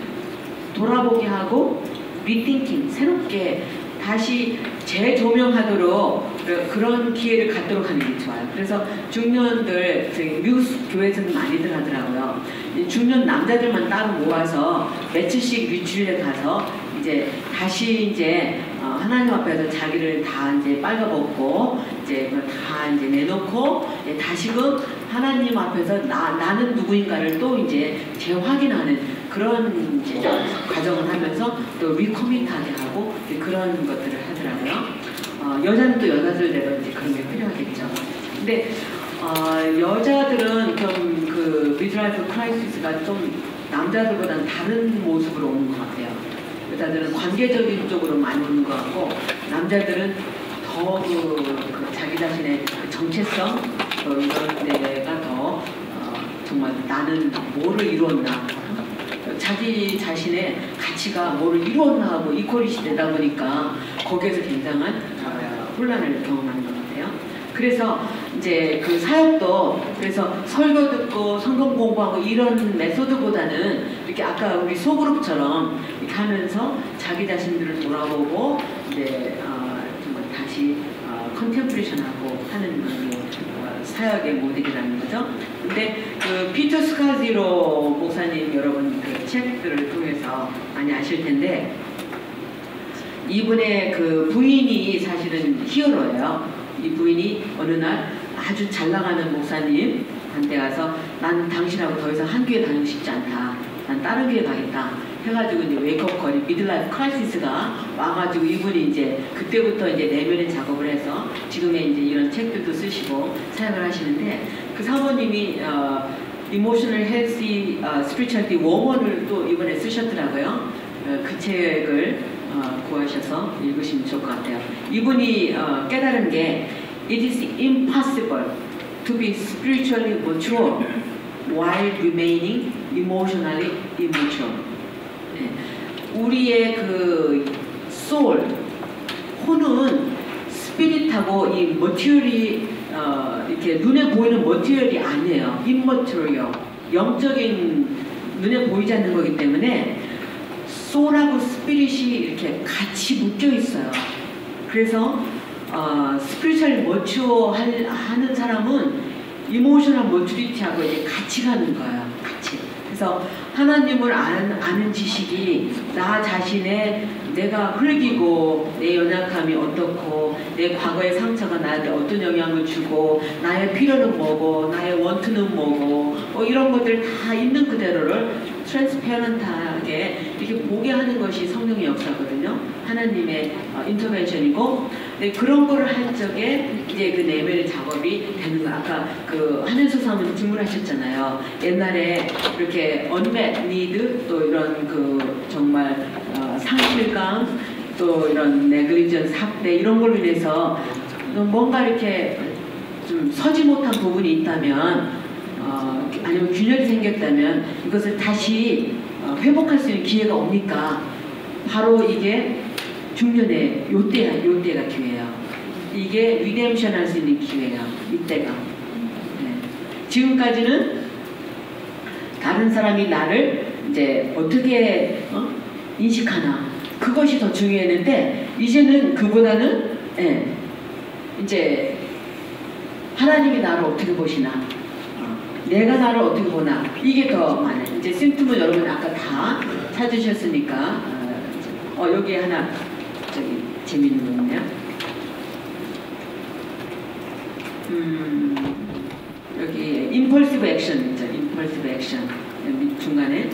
돌아보게 하고 rethinking 새롭게 다시 재조명하도록 그런 기회를 갖도록 하는 게 좋아요. 그래서 중년들 미국 교회에서는 많이들 하더라고요. 중년 남자들만 따로 모아서 며칠씩 리트릿에 가서 이제 다시 이제 하나님 앞에서 자기를 다 이제 빨가벗고 이제 다 이제 내놓고 이제 다시금 하나님 앞에서 나는 누구인가를 또 이제 재확인하는 그런 이제 과정을 하면서 또 리커밋하게 하고 그런 것들을 하더라고요. 여자는 또 여자들대로 이제 그런 게 필요하겠죠. 근데 여자들은 좀 그 미드라이프 크라이시스가 좀 남자들보다는 다른 모습으로 오는 것 같아요. 여자들은 관계적인 쪽으로 많이 오는 것 같고 남자들은 더 그 자기 자신의 정체성 이런 데가 더 정말 나는 뭐를 이루었나 자기 자신의 가치가 뭐를 이루었나 하고 이퀄리시 되다 보니까 거기에서 굉장한 혼란을 경험하는 것 같아요. 그래서 이제 그 사역도 그래서 설교 듣고 성경 공부하고 이런 메소드보다는 이렇게 아까 우리 소그룹처럼 이렇게 하면서 자기 자신들을 돌아보고 이제 정말 다시 컨템플레이션하고 하는 사역의 모델이라는 거죠. 근데 그 피터 스카지로 목사님 여러분 그 책들을 통해서 많이 아실 텐데 이분의 그 부인이 사실은 히어로예요. 이 부인이 어느 날 아주 잘 나가는 목사님한테 가서 난 당신하고 더 이상 한 교회 다니고 싶지 않다. 난 다른 교회 가겠다. 해가지고 이제 웨이크업 거리 미들라이프 크라이시스가 와가지고 이분이 이제 그때부터 이제 내면의 작업을 해서 지금의 이제 이런 책들도 쓰시고 사역을 하시는데 그 사모님이 Emotional Healthy Spirituality Woman을 또 이번에 쓰셨더라고요. 그 책을 구하셔서 읽으시면 좋을 것 같아요. 이분이 깨달은 게 It is impossible to be spiritually mature while remaining emotionally immature. 네. 우리의 그 soul, 혼은 스피릿하고 이 머티리얼이 이렇게 눈에 보이는 머티리얼이 아니에요. immaterial, 영적인 눈에 보이지 않는 거기 때문에 소울하고 스피릿이 이렇게 같이 묶여 있어요. 그래서 스피리추얼 머추어 하는 사람은 이모셔널 머추리티하고 이제 같이 가는 거예요. 같이. 그래서 하나님을 아는 지식이 나 자신의 내가 흙이고 내 연약함이 어떻고 내 과거의 상처가 나한테 어떤 영향을 주고 나의 필요는 뭐고 나의 원투는 뭐고 이런 것들 다 있는 그대로를 트랜스페런트하게 이렇게 보게 하는 것이 성령의 역사거든요. 하나님의 인터벤션이고 그런 거를 할 적에 이제 그 내면의 작업이 되는 거. 아까 그 한현수 사모님 질문하셨잖아요. 옛날에 이렇게 unmet need 또 이런 그 정말 상실감 또 이런 네글리전스 학대 이런 걸로 인해서 뭔가 이렇게 좀 서지 못한 부분이 있다면 아니면 균열이 생겼다면 이것을 다시 회복할 수 있는 기회가 옵니까? 바로 이게 중년의 요때가 기회예요. 이게 리뎀션 할 수 있는 기회예요. 이때가. 네. 지금까지는 다른 사람이 나를 이제 어떻게 인식하나 그것이 더 중요했는데 이제는 그보다는 이제 하나님이 나를 어떻게 보시나 내가 나를 어떻게 보나 이게 더 많아요. 이제 심투문 여러분 아까 다 찾으셨으니까 여기 하나 저기 재밌는 거 있네요. 여기 임펄시브 액션 있죠. 임펄시브 액션 중간에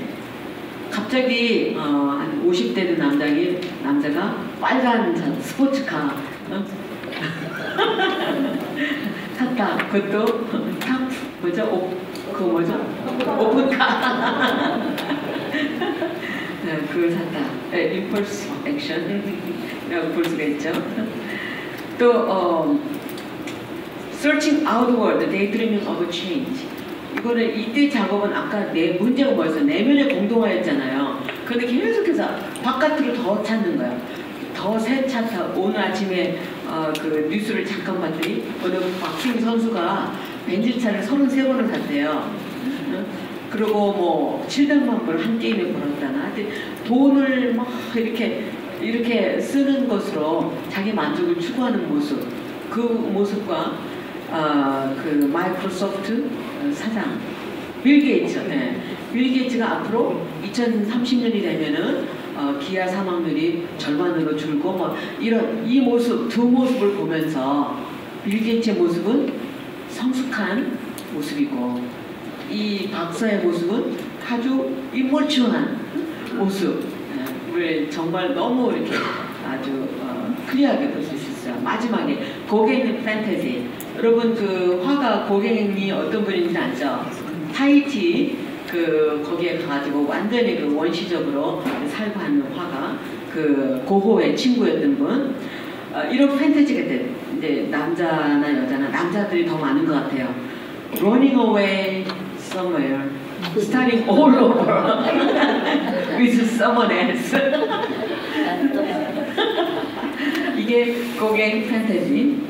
갑자기 한 50대 된 남자가 빨간 스포츠카 샀다. 그것도 탑 뭐죠? 그거 뭐죠? 오픈카. 네, 그걸 샀다. 임펄스 액션이라고 볼 수가 있죠. 또 searching outward, daydreaming of change. 이거는 이때 작업은 아까 내 문제가 뭐였어? 내면의 공동화였잖아요. 그런데 계속해서 바깥으로 더 찾는 거예요. 더 새 찾아. 오늘 아침에 그 뉴스를 잠깐 봤더니 어느 박싱 선수가 벤질차를 33번을 샀대요. 그리고 뭐 700만 불 한 게임에 벌었다나. 돈을 막 이렇게 쓰는 것으로 자기 만족을 추구하는 모습. 그 모습과 그 마이크로소프트 사장 빌 게이츠. 네. 빌 게이츠가 앞으로 2030년이 되면은 기아 사망률이 절반으로 줄고 뭐 이런 이 모습 두 모습을 보면서 빌 게이츠의 모습은 성숙한 모습이고 이 박사의 모습은 아주 임몰추한 모습을 정말 너무 이렇게 아주 클리어하게 볼 수 있었어요. 마지막에 고갱 판타지. 여러분 그 화가 고갱이 어떤 분인지 알죠? 타이티 거기에 가가지고 완전히 그 원시적으로 살고 하는 화가 그 고호의 친구였던 분. 이런 판타지가 이제 남자나 여자나 남자들이 더 많은 것 같아요. Running away somewhere, starting all over with someone else. 이게 고갱 판타지.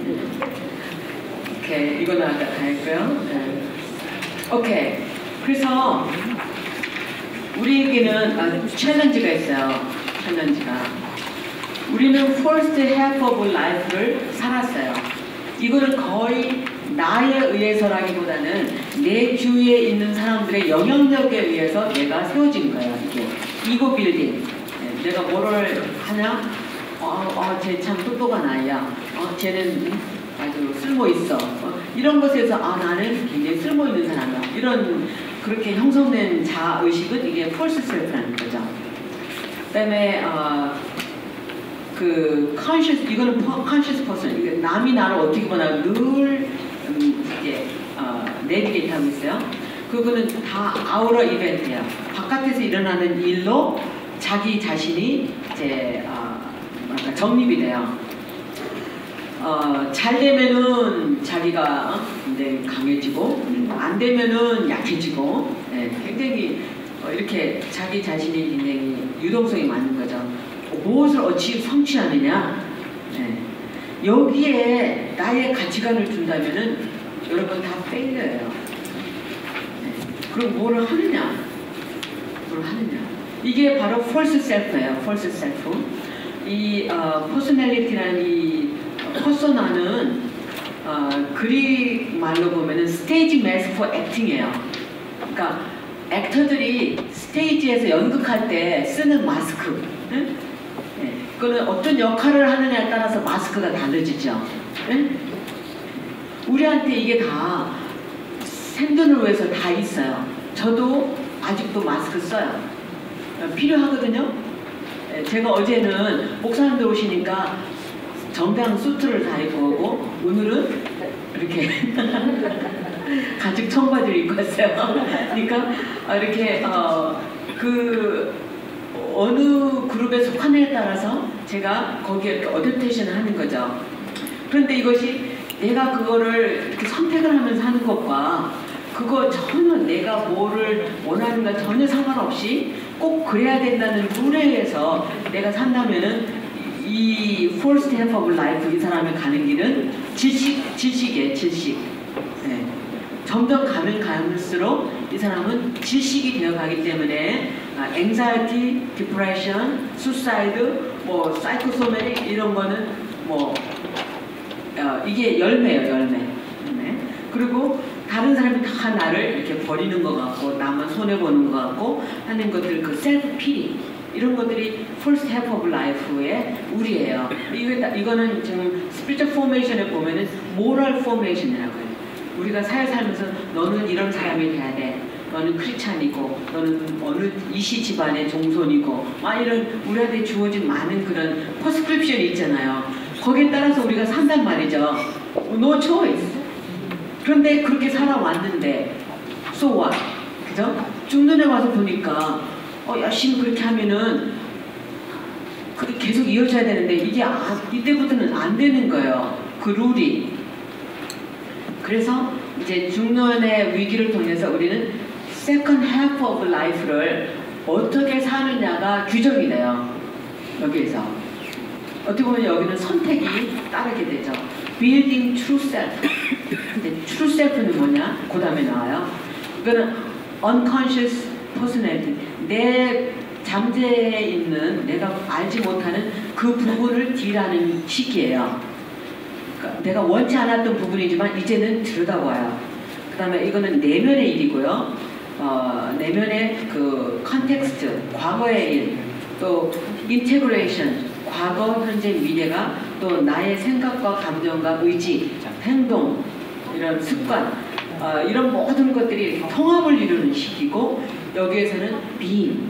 오케이, 이거는 아까 다 했고요. 오케이. 그래서 우리에게는 챌린지가 있어요. 챌린지가. 우리는 first half of life를 살았어요. 이거는 거의 나에 의해서라기보다는 내 주위에 있는 사람들의 영향력에 의해서 내가 세워진 거예요. 이게 이고 빌딩. 내가 뭐를 하냐? 쟤 참 똑똑한 아이야. 쟤는 아주 쓸모 있어. 이런 것에서 아 나는 굉장히 쓸모있는 사람이야. 이런 그렇게 형성된 자의식은 이게 false self라는 거죠. 그다음에 그 conscious 이거는 conscious person 이게 남이 나를 어떻게 보나 늘 이게 내비게이트 하고 있어요. 그거는 다 아우러 이벤트야. 바깥에서 일어나는 일로 자기 자신이 이제 정립이 돼요. 잘 되면은 자기가 굉장히 강해지고 안 되면은 약해지고 굉장히 이렇게 자기 자신이 굉장히 유동성이 많은 거죠. 무엇을 성취하느냐 여기에 나의 가치관을 준다면은 여러분 다 페일러예요. 그럼 뭐를 하느냐? 이게 바로 false self예요. false self. 이 personality라는 이 퍼소나는 그릭 말로 보면은 stage mask for acting이에요. 그러니까 액터들이 스테이지에서 연극할 때 쓰는 마스크. 그거는 어떤 역할을 하느냐에 따라서 마스크가 달라지죠. 우리한테 이게 다 생존을 위해서 다 있어요. 저도 아직도 마스크 써요. 필요하거든요. 제가 어제는 목사님들 오시니까 정장 수트를 다 입고 오고 오늘은 이렇게 가죽 청바지를 입고 왔어요. 그러니까 이렇게 그 어느 그룹에 속하느냐에 따라서 제가 거기에 이렇게 어댑테이션을 하는 거죠. 그런데 이것이 내가 그거를 이렇게 선택을 하면서 하는 것과 그거 전혀 내가 뭐를 원하는가 전혀 상관없이 꼭 그래야 된다는 룰에 의해서 내가 산다면은 이 four step of life 이 사람이 가는 길은 질식이에요. 질식. 점점 가면 갈수록 이 사람은 질식이 되어가기 때문에 anxiety, depression, suicide, 뭐 psychosomatic 이런 거는 뭐 이게 열매예요. 열매. 그리고 다른 사람이 다 나를 이렇게 버리는 것 같고 나만 손해보는 것 같고 하는 것들 그 self-pity 이런 것들이 first step of life의 우리예요. 이거는 지금 spiritual formation에 보면은 moral formation이라고 해요. 우리가 사회 살면서 너는 이런 사람이 돼야 돼. 너는 크리스찬이고 너는 어느 이시 집안의 종손이고 막 이런 우리한테 주어진 많은 그런 퍼스크립션이 있잖아요. 거기에 따라서 우리가 산단 말이죠. No choice. 그런데 그렇게 살아왔는데 so what? 그죠? 중년에 와서 보니까 열심히 그렇게 하면은 그게 계속 이어져야 되는데 이게 이때부터는 안 되는 거예요. 그 룰이. 그래서 이제 중년의 위기를 통해서 우리는 second half of life를 어떻게 사느냐가 규정이 돼요. 여기에서. 어떻게 보면 여기는 선택이 따르게 되죠. Building true self. 근데 true self는 뭐냐? 그 다음에 나와요. 이거는 unconscious personality. 내 잠재에 있는 내가 알지 못하는 그 부분을 딜하는 시기예요. 그러니까 내가 원치 않았던 부분이지만 이제는 들여다봐요. 그 다음에 이거는 내면의 일이고요. 내면의 그 컨텍스트, 과거의 일, 또 인테그레이션, 과거, 현재, 미래가 또 나의 생각과 감정과 의지, 행동, 이런 습관, 이런 모든 것들이 통합을 이루는 시기고 여기에서는 being,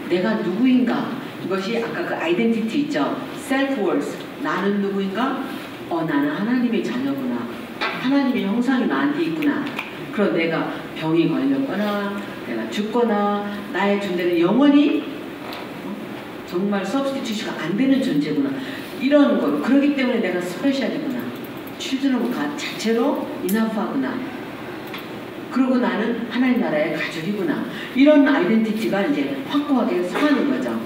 내가 누구인가 이것이 아까 그 아이덴티티 있죠. self-worth, 나는 누구인가? 나는 하나님의 자녀구나. 하나님의 형상이 나한테 있구나. 그럼 내가 병이 걸렸거나 내가 죽거나 나의 존재는 영원히 정말 substitute가 안 되는 존재구나. 이런 거. 그렇기 때문에 내가 스페셜이구나. children of God 자체로 인합하구나. 그리고 나는 하나님 나라의 가족이구나. 이런 아이덴티티가 이제 확고하게 서하는 거죠.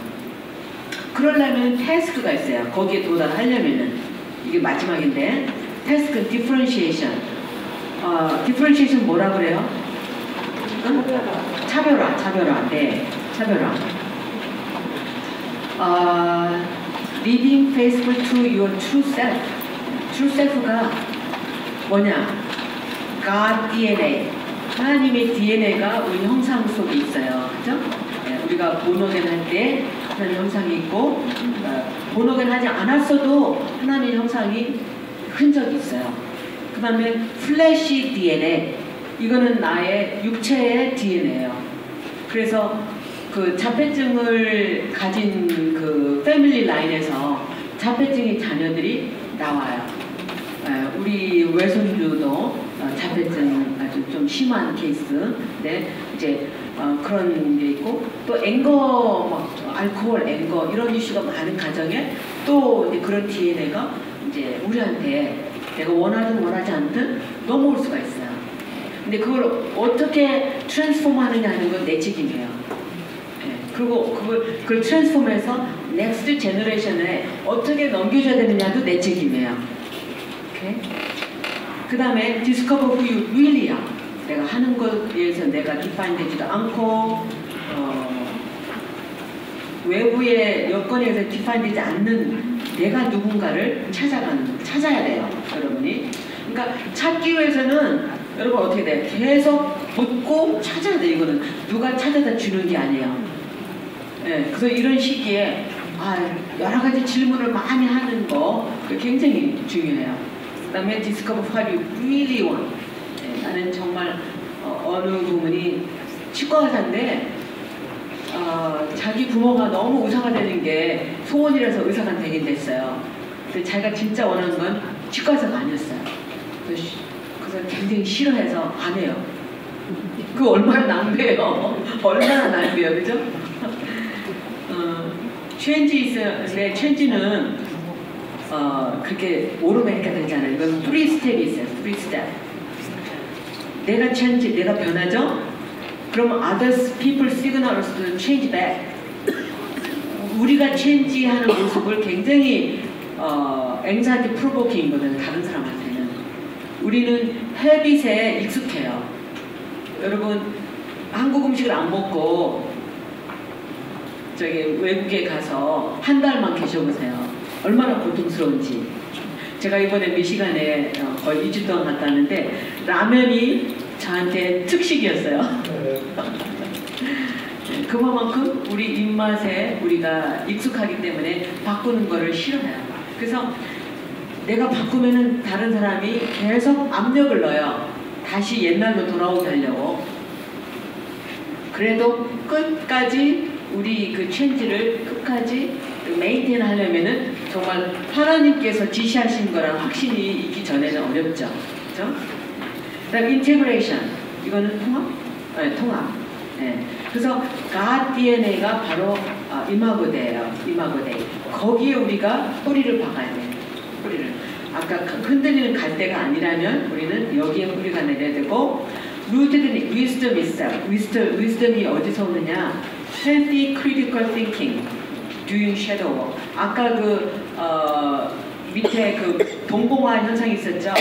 그러려면 태스크가 있어요. 거기에 도달하려면은. 이게 마지막인데 태스크는 differentiation. differentiation 뭐라 그래요? 응? 차별화. 네, 차별화. Living faithful to your true self. true self가 뭐냐? God DNA. 하나님의 DNA가 우리 형상 속에 있어요. 그죠? 네, 우리가 본어겐 할 때 하나님 형상이 있고 본어겐 하지 않았어도 하나님 형상이 흔적이 있어요. 그 다음에 플래시 DNA. 이거는 나의 육체의 DNA예요. 그래서 그 자폐증을 가진 그 패밀리 라인에서 자폐증의 자녀들이 나와요. 우리 외손주도 자폐증 아주 좀 심한 케이스인데 이제 그런 게 있고 또 앵거, 막 알코올, 앵거 이런 이슈가 많은 가정에 또 이제 그런 DNA가 이제 우리한테 내가 원하든 원하지 않든 넘어올 수가 있어요. 근데 그걸 어떻게 트랜스폼 하느냐는 건 내 책임이에요. 그리고 그걸 트랜스폼해서 넥스트 제너레이션에 어떻게 넘겨줘야 되느냐도 내 책임이에요. 그 다음에 discover who you really are. 내가 하는 것에 의해서 내가 디파인 되지도 않고 외부의 여건에 의해서 디파인 되지 않는 내가 누군가를 찾아야 돼요. 여러분이. 그러니까 찾기 위해서는 여러분 어떻게 돼요? 계속 묻고 찾아야 돼요. 이거는 누가 찾아다 주는 게 아니에요. 그래서 이런 시기에 여러 가지 질문을 많이 하는 거 굉장히 중요해요. 그 다음에 discover what you really want. 나는 정말 어느 부분이 치과 의사인데 자기 부모가 너무 의사가 되는 게 소원이라서 의사가 되긴 됐어요. 근데 자기가 진짜 원하는 건 치과 의사가 아니었어요. 그래서 굉장히 싫어해서 안 해요. 그거 얼마나 낭비해요. 얼마나 낭비해요. 그죠? 체인지 있어요. 체인지는 그렇게 오르메니까 되잖아요. 이건 3스텝이 있어요. 3스텝. 내가 체인지, 내가 변하죠? 그럼 others, people signal us to change back. 우리가 체인지하는 모습을 굉장히 anxiety provoking이거든요. 다른 사람한테는. 우리는 헤빗에 익숙해요. 여러분 한국 음식을 안 먹고 저기 외국에 가서 한 달만 계셔보세요. 얼마나 고통스러운지. 제가 이번에 미시간에 거의 2주 동안 갔다 왔는데 라면이 저한테 특식이었어요. 그만큼 우리 입맛에 우리가 익숙하기 때문에 바꾸는 거를 싫어해요. 그래서 내가 바꾸면은 다른 사람이 계속 압력을 넣어요. 다시 옛날로 돌아오게 하려고. 그래도 끝까지 우리 그 체인지를 끝까지 메인테인 하려면은 정말 하나님께서 지시하신 거랑 확신이 있기 전에는 어렵죠. 그렇죠? 그다음 인테그레이션. 이거는 통합? 네, 통합. 네. 그래서 God DNA가 바로 이마고데예요. 이마고데. 거기에 우리가 뿌리를 박아야 돼요. 뿌리를. 아까 흔들리는 갈대가 아니라면 우리는 여기에 뿌리가 내려야 되고 rooted in wisdom 있어요. wisdom이 어디서 오느냐? Healthy critical thinking, doing shadow work. 아까 밑에 그 동공화 현상이 있었죠.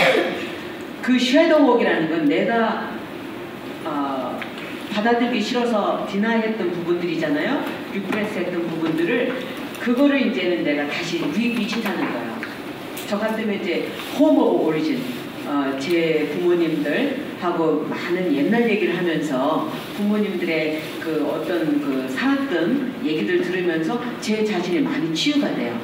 그 shadow work이라는 건 내가 받아들이기 싫어서 디나이했던 부분들이잖아요. 리프레스했던 부분들을 그거를 이제는 내가 다시 리비짓하는 거예요. 저 같으면 이제 홈 오브 오리진. 제 부모님들하고 많은 옛날 얘기를 하면서 부모님들의 그 어떤 그 살았던 얘기들 들으면서 제 자신이 많이 치유가 돼요.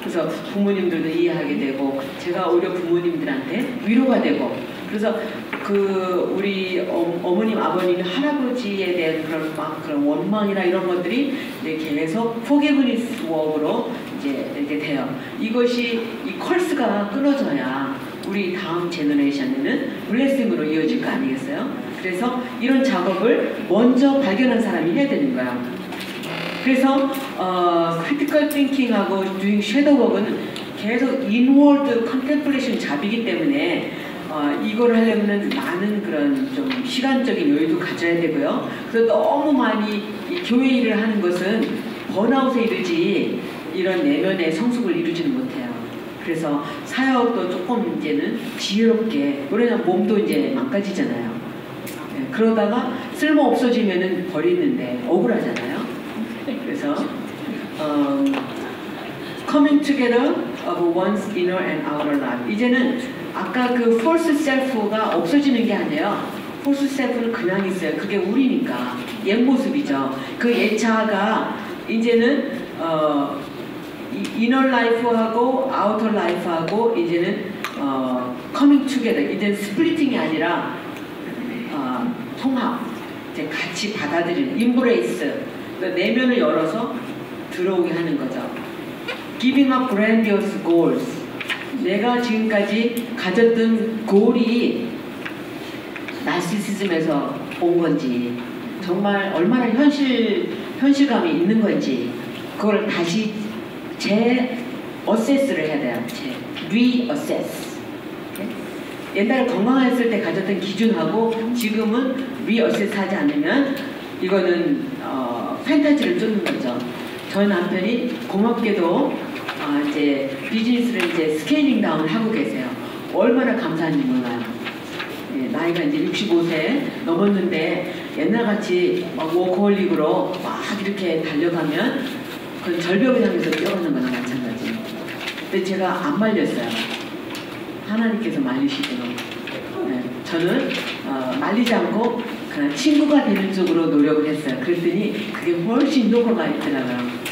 그래서 부모님들도 이해하게 되고 제가 오히려 부모님들한테 위로가 되고 그래서 그 우리 어머님, 아버님, 할아버지에 대한 그런 원망이나 이런 것들이 이제 계속 포기브니스 워크로 이제 이렇게 돼요. 이것이 이 컬스가 끊어져야 우리 다음 제너레이션에는 블레싱으로 이어질 거 아니겠어요? 그래서 이런 작업을 먼저 발견한 사람이 해야 되는 거야. 그래서 크리티컬 띵킹하고 doing shadow work은 계속 인워드 컨템플레이션 잡이기 때문에 이걸 하려면 많은 그런 좀 시간적인 여유도 가져야 되고요. 그래서 너무 많이 이 교회 일을 하는 것은 번아웃에 이르지 이런 내면의 성숙을 이루지는 못해요. 그래서 사역도 조금 이제는 지혜롭게, 왜냐면 몸도 이제 망가지잖아요. 네, 그러다가 쓸모 없어지면은 버리는데 억울하잖아요. 그래서 coming together of one's inner and outer life. 이제는 아까 그 false self가 없어지는 게 아니에요. false self는 그냥 있어요. 그게 우리니까 옛 모습이죠. 그 옛 자아가 이제는 이너 라이프하고 아우터 라이프하고 이제는 coming together, 이제 스플리팅이 아니라 통합, 이제 같이 받아들이는 embrace, 내면을 열어서 들어오게 하는 거죠. Giving up grandiose goals. 내가 지금까지 가졌던 골이 나르시시즘에서 온 건지, 정말 얼마나 현실감이 있는 건지, 그걸 다시 어세스를 해야 돼요. reassess. 옛날에 건강했을 때 가졌던 기준하고 지금은 reassess 하지 않으면 이거는 판타지를 쫓는 거죠. 저희 남편이 고맙게도 이제 비즈니스를 이제 스케일링 다운을 하고 계세요. 얼마나 감사한지 몰라요. 예, 나이가 이제 65세 넘었는데 옛날같이 워커홀릭으로 막 이렇게 달려가면 그 절벽을 향해서 뛰어가는 거나 마찬가지. 근데 제가 안 말렸어요. 하나님께서 말리시도록. 네, 저는 말리지 않고 그냥 친구가 되는 쪽으로 노력을 했어요. 그랬더니 그게 훨씬 효과가 있더라고요.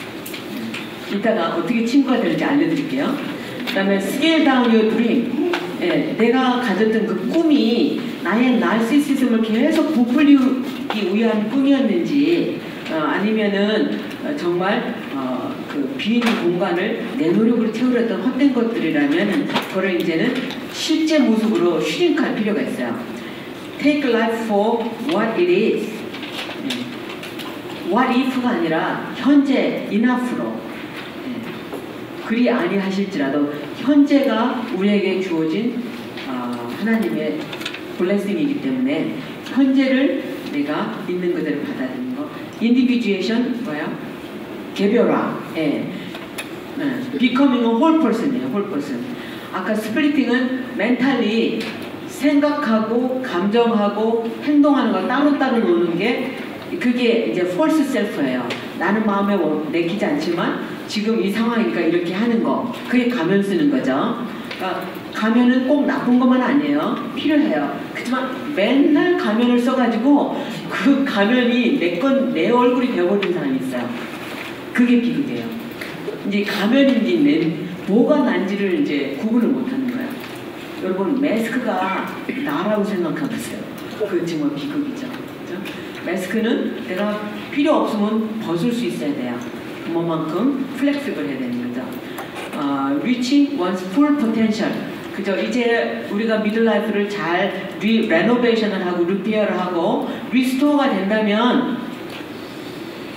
이따가 어떻게 친구가 되는지 알려드릴게요. 그 다음에 scale down your dream. 예, 내가 가졌던 그 꿈이 나의 나르시시즘을 계속 부풀리기 위한 꿈이었는지 아니면은 정말 그 비인 공간을 내 노력으로 채우려던 헛된 것들이라면 그걸 이제는 실제 모습으로 슈링크할 필요가 있어요. Take life for what it is. What if가 아니라 현재 enough로. 그리 아니하실지라도 현재가 우리에게 주어진 하나님의 블레싱이기 때문에 현재를 내가 있는 그대로 받아들이는 거. 인디비주에이션 뭐야? 개별화. 예. becoming a whole person이에요. whole person. 아까 스플리팅은 멘탈리 생각하고 감정하고 행동하는 거 따로따로 노는 게 그게 이제 false self예요. 나는 마음에 내키지 않지만 지금 이 상황이니까 이렇게 하는 거. 그게 가면 쓰는 거죠. 그러니까 가면은 꼭 나쁜 것만 아니에요. 필요해요. 그렇지만 맨날 가면을 써가지고 그 가면이 내 얼굴이 되어버린 사람이 있어요. 그게 비극이에요. 이제 가면인지 뭐가 난지를 이제 구분을 못하는 거예요. 여러분 마스크가 나라고 생각하고 있어요. 그 정말 비극이죠. 그렇죠? 마스크는 내가 필요 없으면 벗을 수 있어야 돼요. 그만큼 플렉시블 해야 되는 거죠. Reaching one's full potential. 그죠? 이제 우리가 미들라이프를 잘 레노베이션을 하고 리페어를 하고 리스토어가 된다면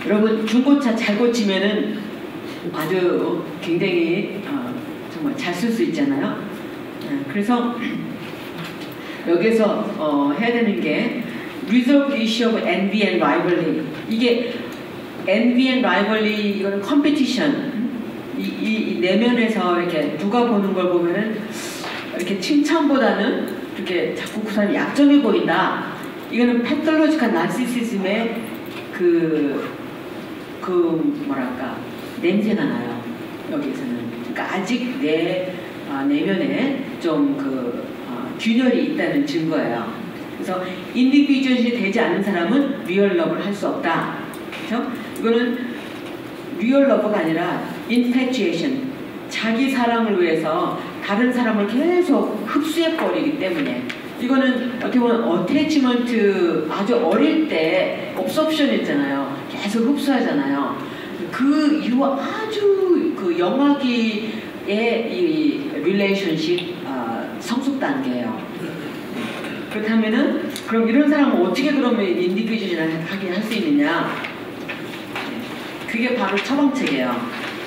여러분 중고차 잘 고치면은 아주 굉장히 정말 잘 쓸 수 있잖아요. 그래서 여기서 해야 되는 게 Resolve the issue of envy and rivalry. 이게 envy and rivalry 이거는 컴피티션. 이 내면에서 이렇게 누가 보는 걸 보면은 이렇게 칭찬보다는 이렇게 자꾸 그 사람이 약점이 보인다. 이거는 패톨로지컬 나르시시즘의 그 뭐랄까 냄새가 나요. 여기서는. 그러니까 아직 내 내면에 좀 균열이 있다는 증거예요. 그래서 인디비주얼이 되지 않는 사람은 리얼 러브를 할 수 없다. 그렇죠? 이거는 리얼 러브가 아니라 infatuation. 자기 사랑을 위해서 다른 사람을 계속 흡수해버리기 때문에 이거는 어떻게 보면 어태치먼트 아주 어릴 때 옵섭션 있잖아요. 계속 흡수하잖아요. 그 이후 아주 그 영아기의 이 릴레이션십 성숙 단계예요. 그렇다면은 그럼 이런 사람은 어떻게 그러면 인디비주얼을 하게 할 수 있느냐? 그게 바로 처방책이에요.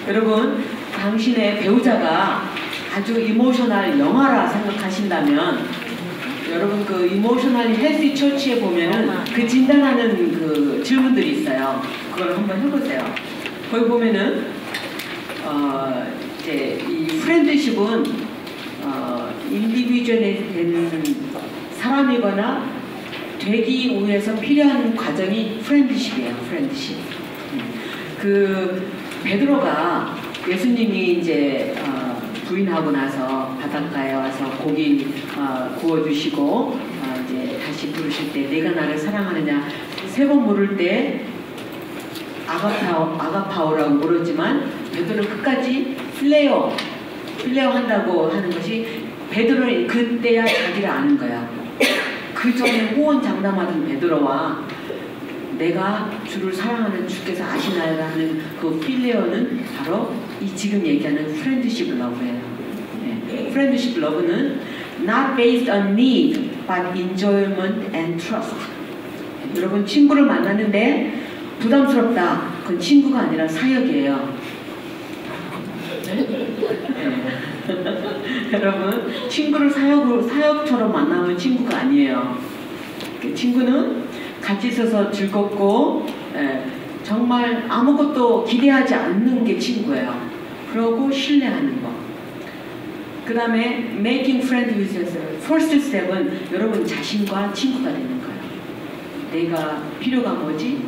여러분, 당신의 배우자가 아주 이모셔널 영아라 생각하신다면 여러분 그 이모셔널 헬시 처치에 보면은 그 진단하는 그 질문들이 있어요. 그걸 한번 해보세요. 거기 보면은 이제 이 프렌드십은 인디비주얼이 되는 사람이거나 되기 위해서 필요한 과정이 프렌드십이에요. 프렌드십. 그 베드로가 예수님이 이제 부인하고 나서 바닷가에 와서 고기 구워주시고 이제 다시 부르실 때 내가 나를 사랑하느냐 3번 물을 때 아가파오라고 물었지만 베드로는 끝까지 필레오 한다고 하는 것이 베드로는 그때야 자기를 아는 거야. 그 전에 호언장담하던 베드로와 내가 주를 사랑하는 주께서 아시나요라는 그 필레오는 바로 이 지금 얘기하는 프렌드십 러브예요. 네. 프렌드십 러브는 not based on need but enjoyment and trust. 여러분 친구를 만났는데 부담스럽다. 그건 친구가 아니라 사역이에요. 네. 여러분 친구를 사역처럼 만나면 친구가 아니에요. 친구는 같이 있어서 즐겁고 정말 아무것도 기대하지 않는 게 친구예요. 그러고 신뢰하는 거. 그 다음에 making friends with yourself. first step은 여러분 자신과 친구가 되는 거예요. 내가 필요가 뭐지?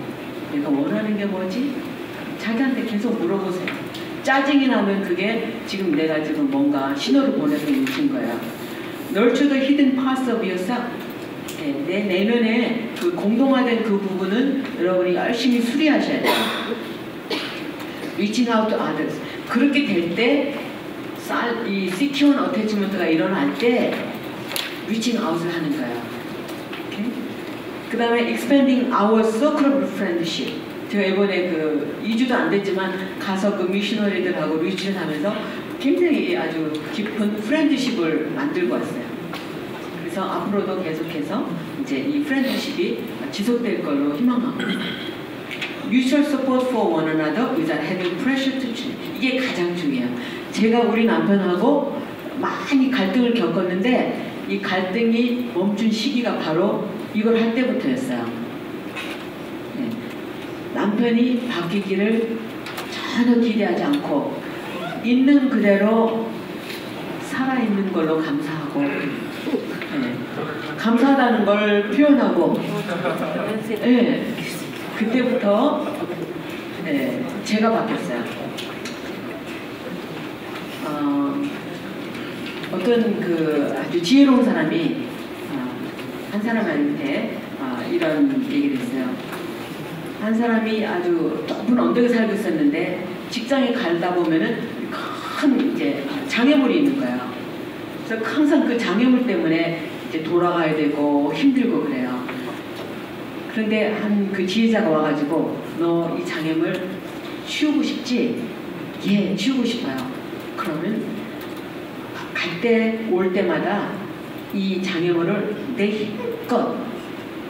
내가 원하는 게 뭐지? 자기한테 계속 물어보세요. 짜증이 나면 그게 지금 내가 지금 뭔가 신호를 보내고 있는 거예요. Nurture the hidden parts of yourself. 내 내면에 그 공동화된 그 부분은 여러분이 열심히 수리하셔야 돼요. Reaching out to others. 그렇게 될 때 이 secure attachment가 일어날 때 reaching out을 하는 거예요. 그 다음에 expanding our circle of friendship. 제가 이번에 그 2주도 안 됐지만 가서 그 미셔너리들하고 리치를 하면서 굉장히 아주 깊은 프렌드십을 만들고 왔어요. 그래서 앞으로도 계속해서 이제 이 프렌드십이 지속될 걸로 희망하고 mutual support for one another without having pressure to choose. 이게 가장 중요해요. 제가 우리 남편하고 많이 갈등을 겪었는데 이 갈등이 멈춘 시기가 바로 이걸 할 때부터였어요. 네. 남편이 바뀌기를 전혀 기대하지 않고 있는 그대로 살아있는 걸로 감사하고 네. 감사하다는 걸 표현하고 네. 그때부터 네. 제가 바뀌었어요. 어떤 그 아주 지혜로운 사람이 한 사람한테 이런 얘기를 했어요. 한 사람이 아주 높은 언덕에 살고 있었는데 직장에 가다 보면은 큰 이제 장애물이 있는 거예요. 그래서 항상 그 장애물 때문에 이제 돌아가야 되고 힘들고 그래요. 그런데 한 그 지혜자가 와가지고 너 이 장애물 치우고 싶지? 예, 치우고 싶어요. 그러면 갈 때 올 때마다 이 장애물을 내 힘껏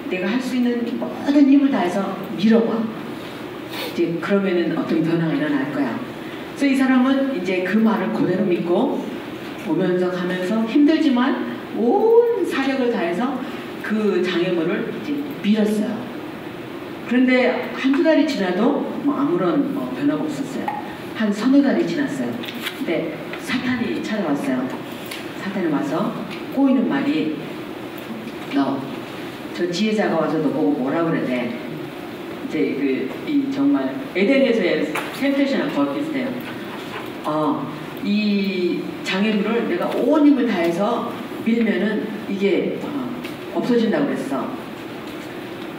내가 할 수 있는 모든 힘을 다해서 밀어봐. 이제 그러면은 어떤 변화가 일어날 거야. 그래서 이 사람은 이제 그 말을 그대로 믿고 오면서 가면서 힘들지만 온 사력을 다해서 그 장애물을 이제 밀었어요. 그런데 한두 달이 지나도 뭐 아무런 변화가 없었어요. 한 서너 달이 지났어요. 근데 사탄이 찾아왔어요. 사탄이 와서 꼬이는 말이 너 저 지혜자가 와서 너 보고 뭐라 그러대. 이제 이 정말 에덴에서의 템테이션이랑 거의 비슷해요. 이 장애물을 내가 온 힘을 다해서 밀면은 이게 없어진다고 그랬어.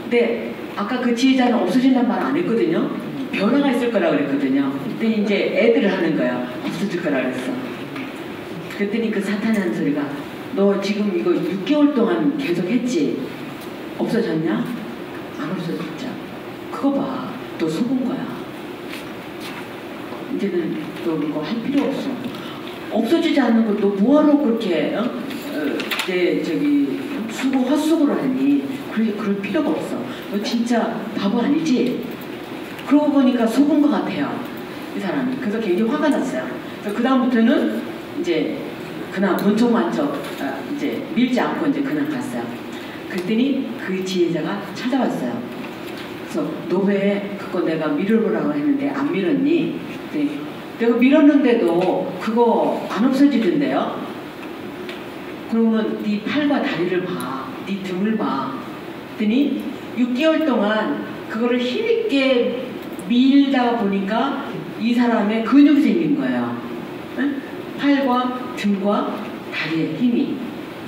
근데 아까 그 지혜자는 없어진다는 말 안 했거든요. 변화가 있을 거라고 그랬거든요. 그때 이제 애들을 하는 거야. 없어질 거라고 그랬어. 그랬더니 그 사탄이 하는 소리가 너 지금 이거 6개월 동안 계속 했지? 없어졌냐? 안 없어졌죠. 그거 봐. 너 속은 거야. 이제는 너 그거 할 필요 없어. 없어지지 않는 거 너 뭐하러 그렇게 내 저기 수고 헛수고를 하니? 그럴 필요가 없어. 너 진짜 바보 아니지? 그러고 보니까 속은 것 같아요. 이 사람이. 그래서 굉장히 화가 났어요. 그래서 그 다음부터는 이제 그냥 본청만청 이제 밀지 않고 이제 그냥 갔어요. 그랬더니 그 지혜자가 찾아왔어요. 그래서 너 왜 그거 내가 밀어보라고 했는데 안 밀었니? 그랬더니 내가 밀었는데도 그거 안 없어지던데요? 그러면 네 팔과 다리를 봐. 네 등을 봐. 그랬더니 6개월 동안 그거를 힘있게 밀다 보니까 이 사람의 근육이 생긴 거예요. 응? 팔과 등과 다리의 힘이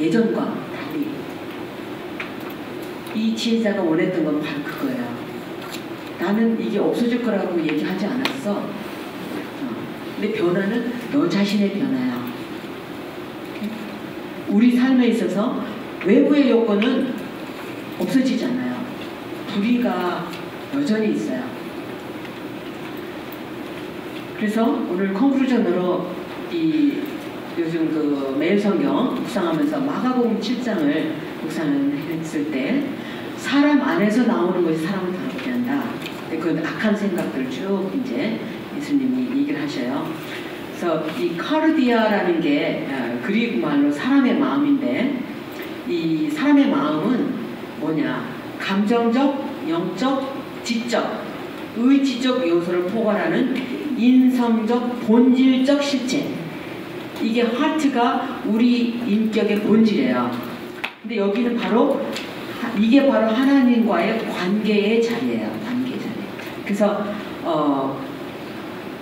예전과 달리. 이 지혜자가 원했던 건 바로 그거예요. 나는 이게 없어질 거라고 얘기하지 않았어. 근데 변화는 너 자신의 변화야. 우리 삶에 있어서 외부의 요건은 없어지잖아요. 불의가 여전히 있어요. 그래서 오늘 컨클루전으로 이 요즘 그 매일 성경 묵상하면서 마가복음 7장을 묵상했을 때 사람 안에서 나오는 것이 사람을 더럽게 한다. 그 악한 생각들 쭉 이제 예수님이 얘기를 하셔요. 그래서 이 카르디아라는 게 그리고 말로 사람의 마음인데 이 사람의 마음은 뭐냐? 감정적, 영적, 지적, 의지적 요소를 포괄하는 인성적, 본질적 실체. 이게 하트가 우리 인격의 본질이에요. 근데 여기는 바로 이게 바로 하나님과의 관계의 자리예요. 관계 자리. 그래서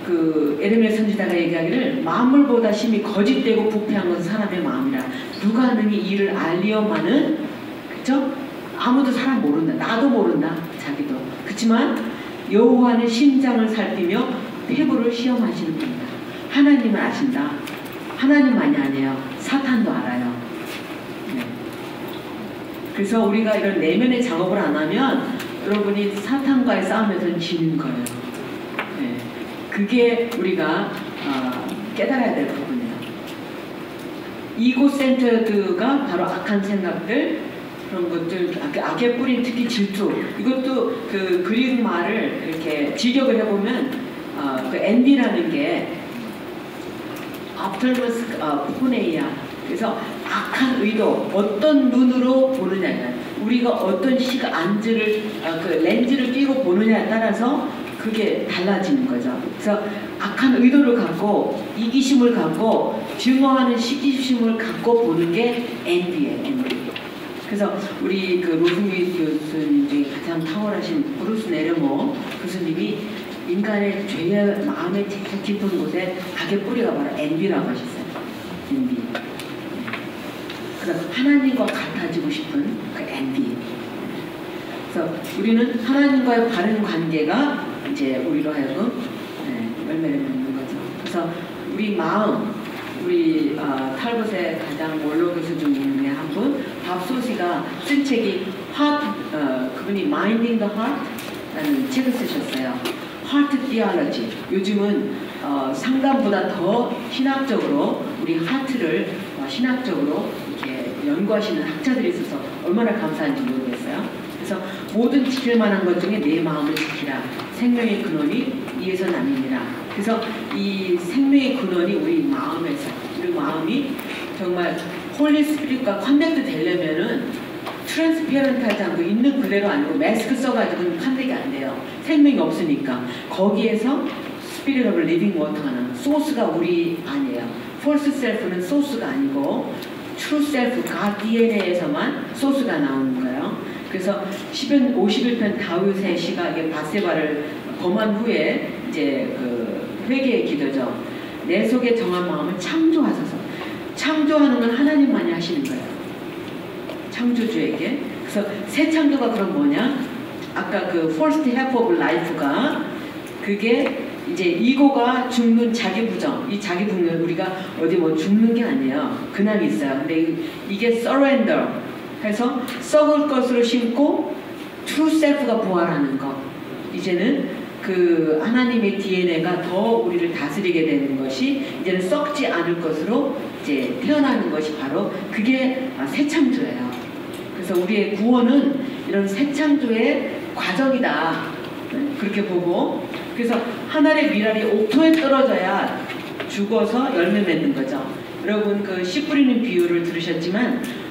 그 에르미야 선지자가 얘기하기를 만물보다 심히 거짓되고 부패한 것은 사람의 마음이라 누가 능히 이를 알리오마는 그죠? 아무도 사람 모른다. 나도 모른다. 자기도. 그렇지만 여호와는 심장을 살피며 폐부를 시험하시는 분이다. 하나님을 아신다. 하나님만이 아니에요. 사탄도 알아요. 네. 그래서 우리가 이런 내면의 작업을 안 하면 여러분이 사탄과의 싸움에서는 지는 거예요. 네. 그게 우리가 깨달아야 될 부분이에요. 이고 센터드가 바로 악한 생각들, 그런 것들, 악의 뿌리, 특히 질투. 이것도 그 그릭 말을 이렇게 직역을 해보면 그 엔비라는 게 앞털머스 포네이아. 그래서 악한 의도, 어떤 눈으로 보느냐, 우리가 어떤 안지를 그 렌즈를 끼고 보느냐에 따라서 그게 달라지는 거죠. 그래서 악한 의도를 갖고 이기심을 갖고 증오하는 시기심을 갖고 보는 게 엔비예요. 엔비. 그래서 우리 그 로스미 교수님 중에 가장 탁월하신 브루스 네르모 교수님이 인간의 죄의 마음의 제일 깊은 곳에 악의 뿌리가 바로 엔비라고 하셨어요. 엔비. 그래서 하나님과 같아지고 싶은 그 엔비. 그래서 우리는 하나님과의 바른 관계가 이제 우리로 하여금 열매를 맺는 거죠. 그래서 우리 마음, 우리 탈봇의 가장 원로 교수 중에 한 분, 밥소시가 쓴 책이 그분이 Minding the Heart라는 책을 쓰셨어요. Heart Theology. 요즘은 상담보다 더 신학적으로 우리 하트를 신학적으로 이렇게 연구하시는 학자들이 있어서 얼마나 감사한지 모르겠어요. 그래서 모든 지킬 만한 것 중에 내 마음을 지키라. 생명의 근원이 이에서 나뉩니다. 그래서 이 생명의 근원이 우리 마음에서, 우리 마음이 정말 홀리 스피릿과 커넥트 되려면은 트랜스페런트하지 않고 있는 그대로 아니고 마스크 써가지고는 컨택이 안 돼요. 생명이 없으니까. 거기에서 스피릿 오브 리빙 워터가 나는 소스가 우리 아니에요. 폴스 셀프는 소스가 아니고 트루 셀프, 가 DNA에서만 소스가 나오는 거예요. 그래서 시편 51편 다윗의 시가 이게 바세바를 범한 후에 이제 그 회개의 기도죠. 내 속에 정한 마음을 창조하소서. 창조하는 건 하나님만이 하시는 거예요. 창조주에게. 그래서 새 창조가 그럼 뭐냐? 아까 그 first half of life가 그게 이제 이고가 죽는 자기 부정. 이 자기 부정은 우리가 어디 뭐 죽는 게 아니에요. 근황이 있어요. 근데 이게 surrender. 해서 썩을 것으로 심고 true self가 부활하는 것. 이제는 그 하나님의 DNA가 더 우리를 다스리게 되는 것이 이제는 썩지 않을 것으로 이제 태어나는 것이 바로 그게 새 창조예요. 그래서 우리의 구원은 이런 새 창조의 과정이다. 그렇게 보고 그래서 하늘의 미랄이 옥토에 떨어져야 죽어서 열매 맺는 거죠. 여러분 그 씨 뿌리는 비유를 들으셨지만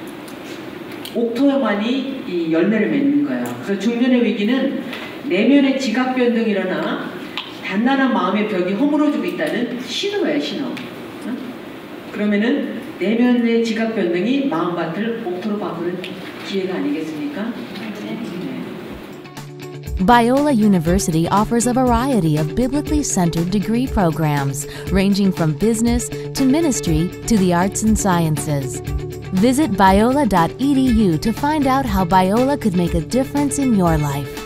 옥토에만이 이 열매를 맺는 거예요. 그래서 중년의 위기는 내면의 지각 변동이 일어나 단단한 마음의 벽이 허물어지고 있다는 신호예요. 신호. 그러면은 내면의 지각 변동이 마음밭을 옥토로 바꾸는 기회가 아니겠습니까? Biola University offers a variety of biblically centered degree programs, ranging from business to ministry to the arts and sciences. Visit biola.edu to find out how Biola could make a difference in your life.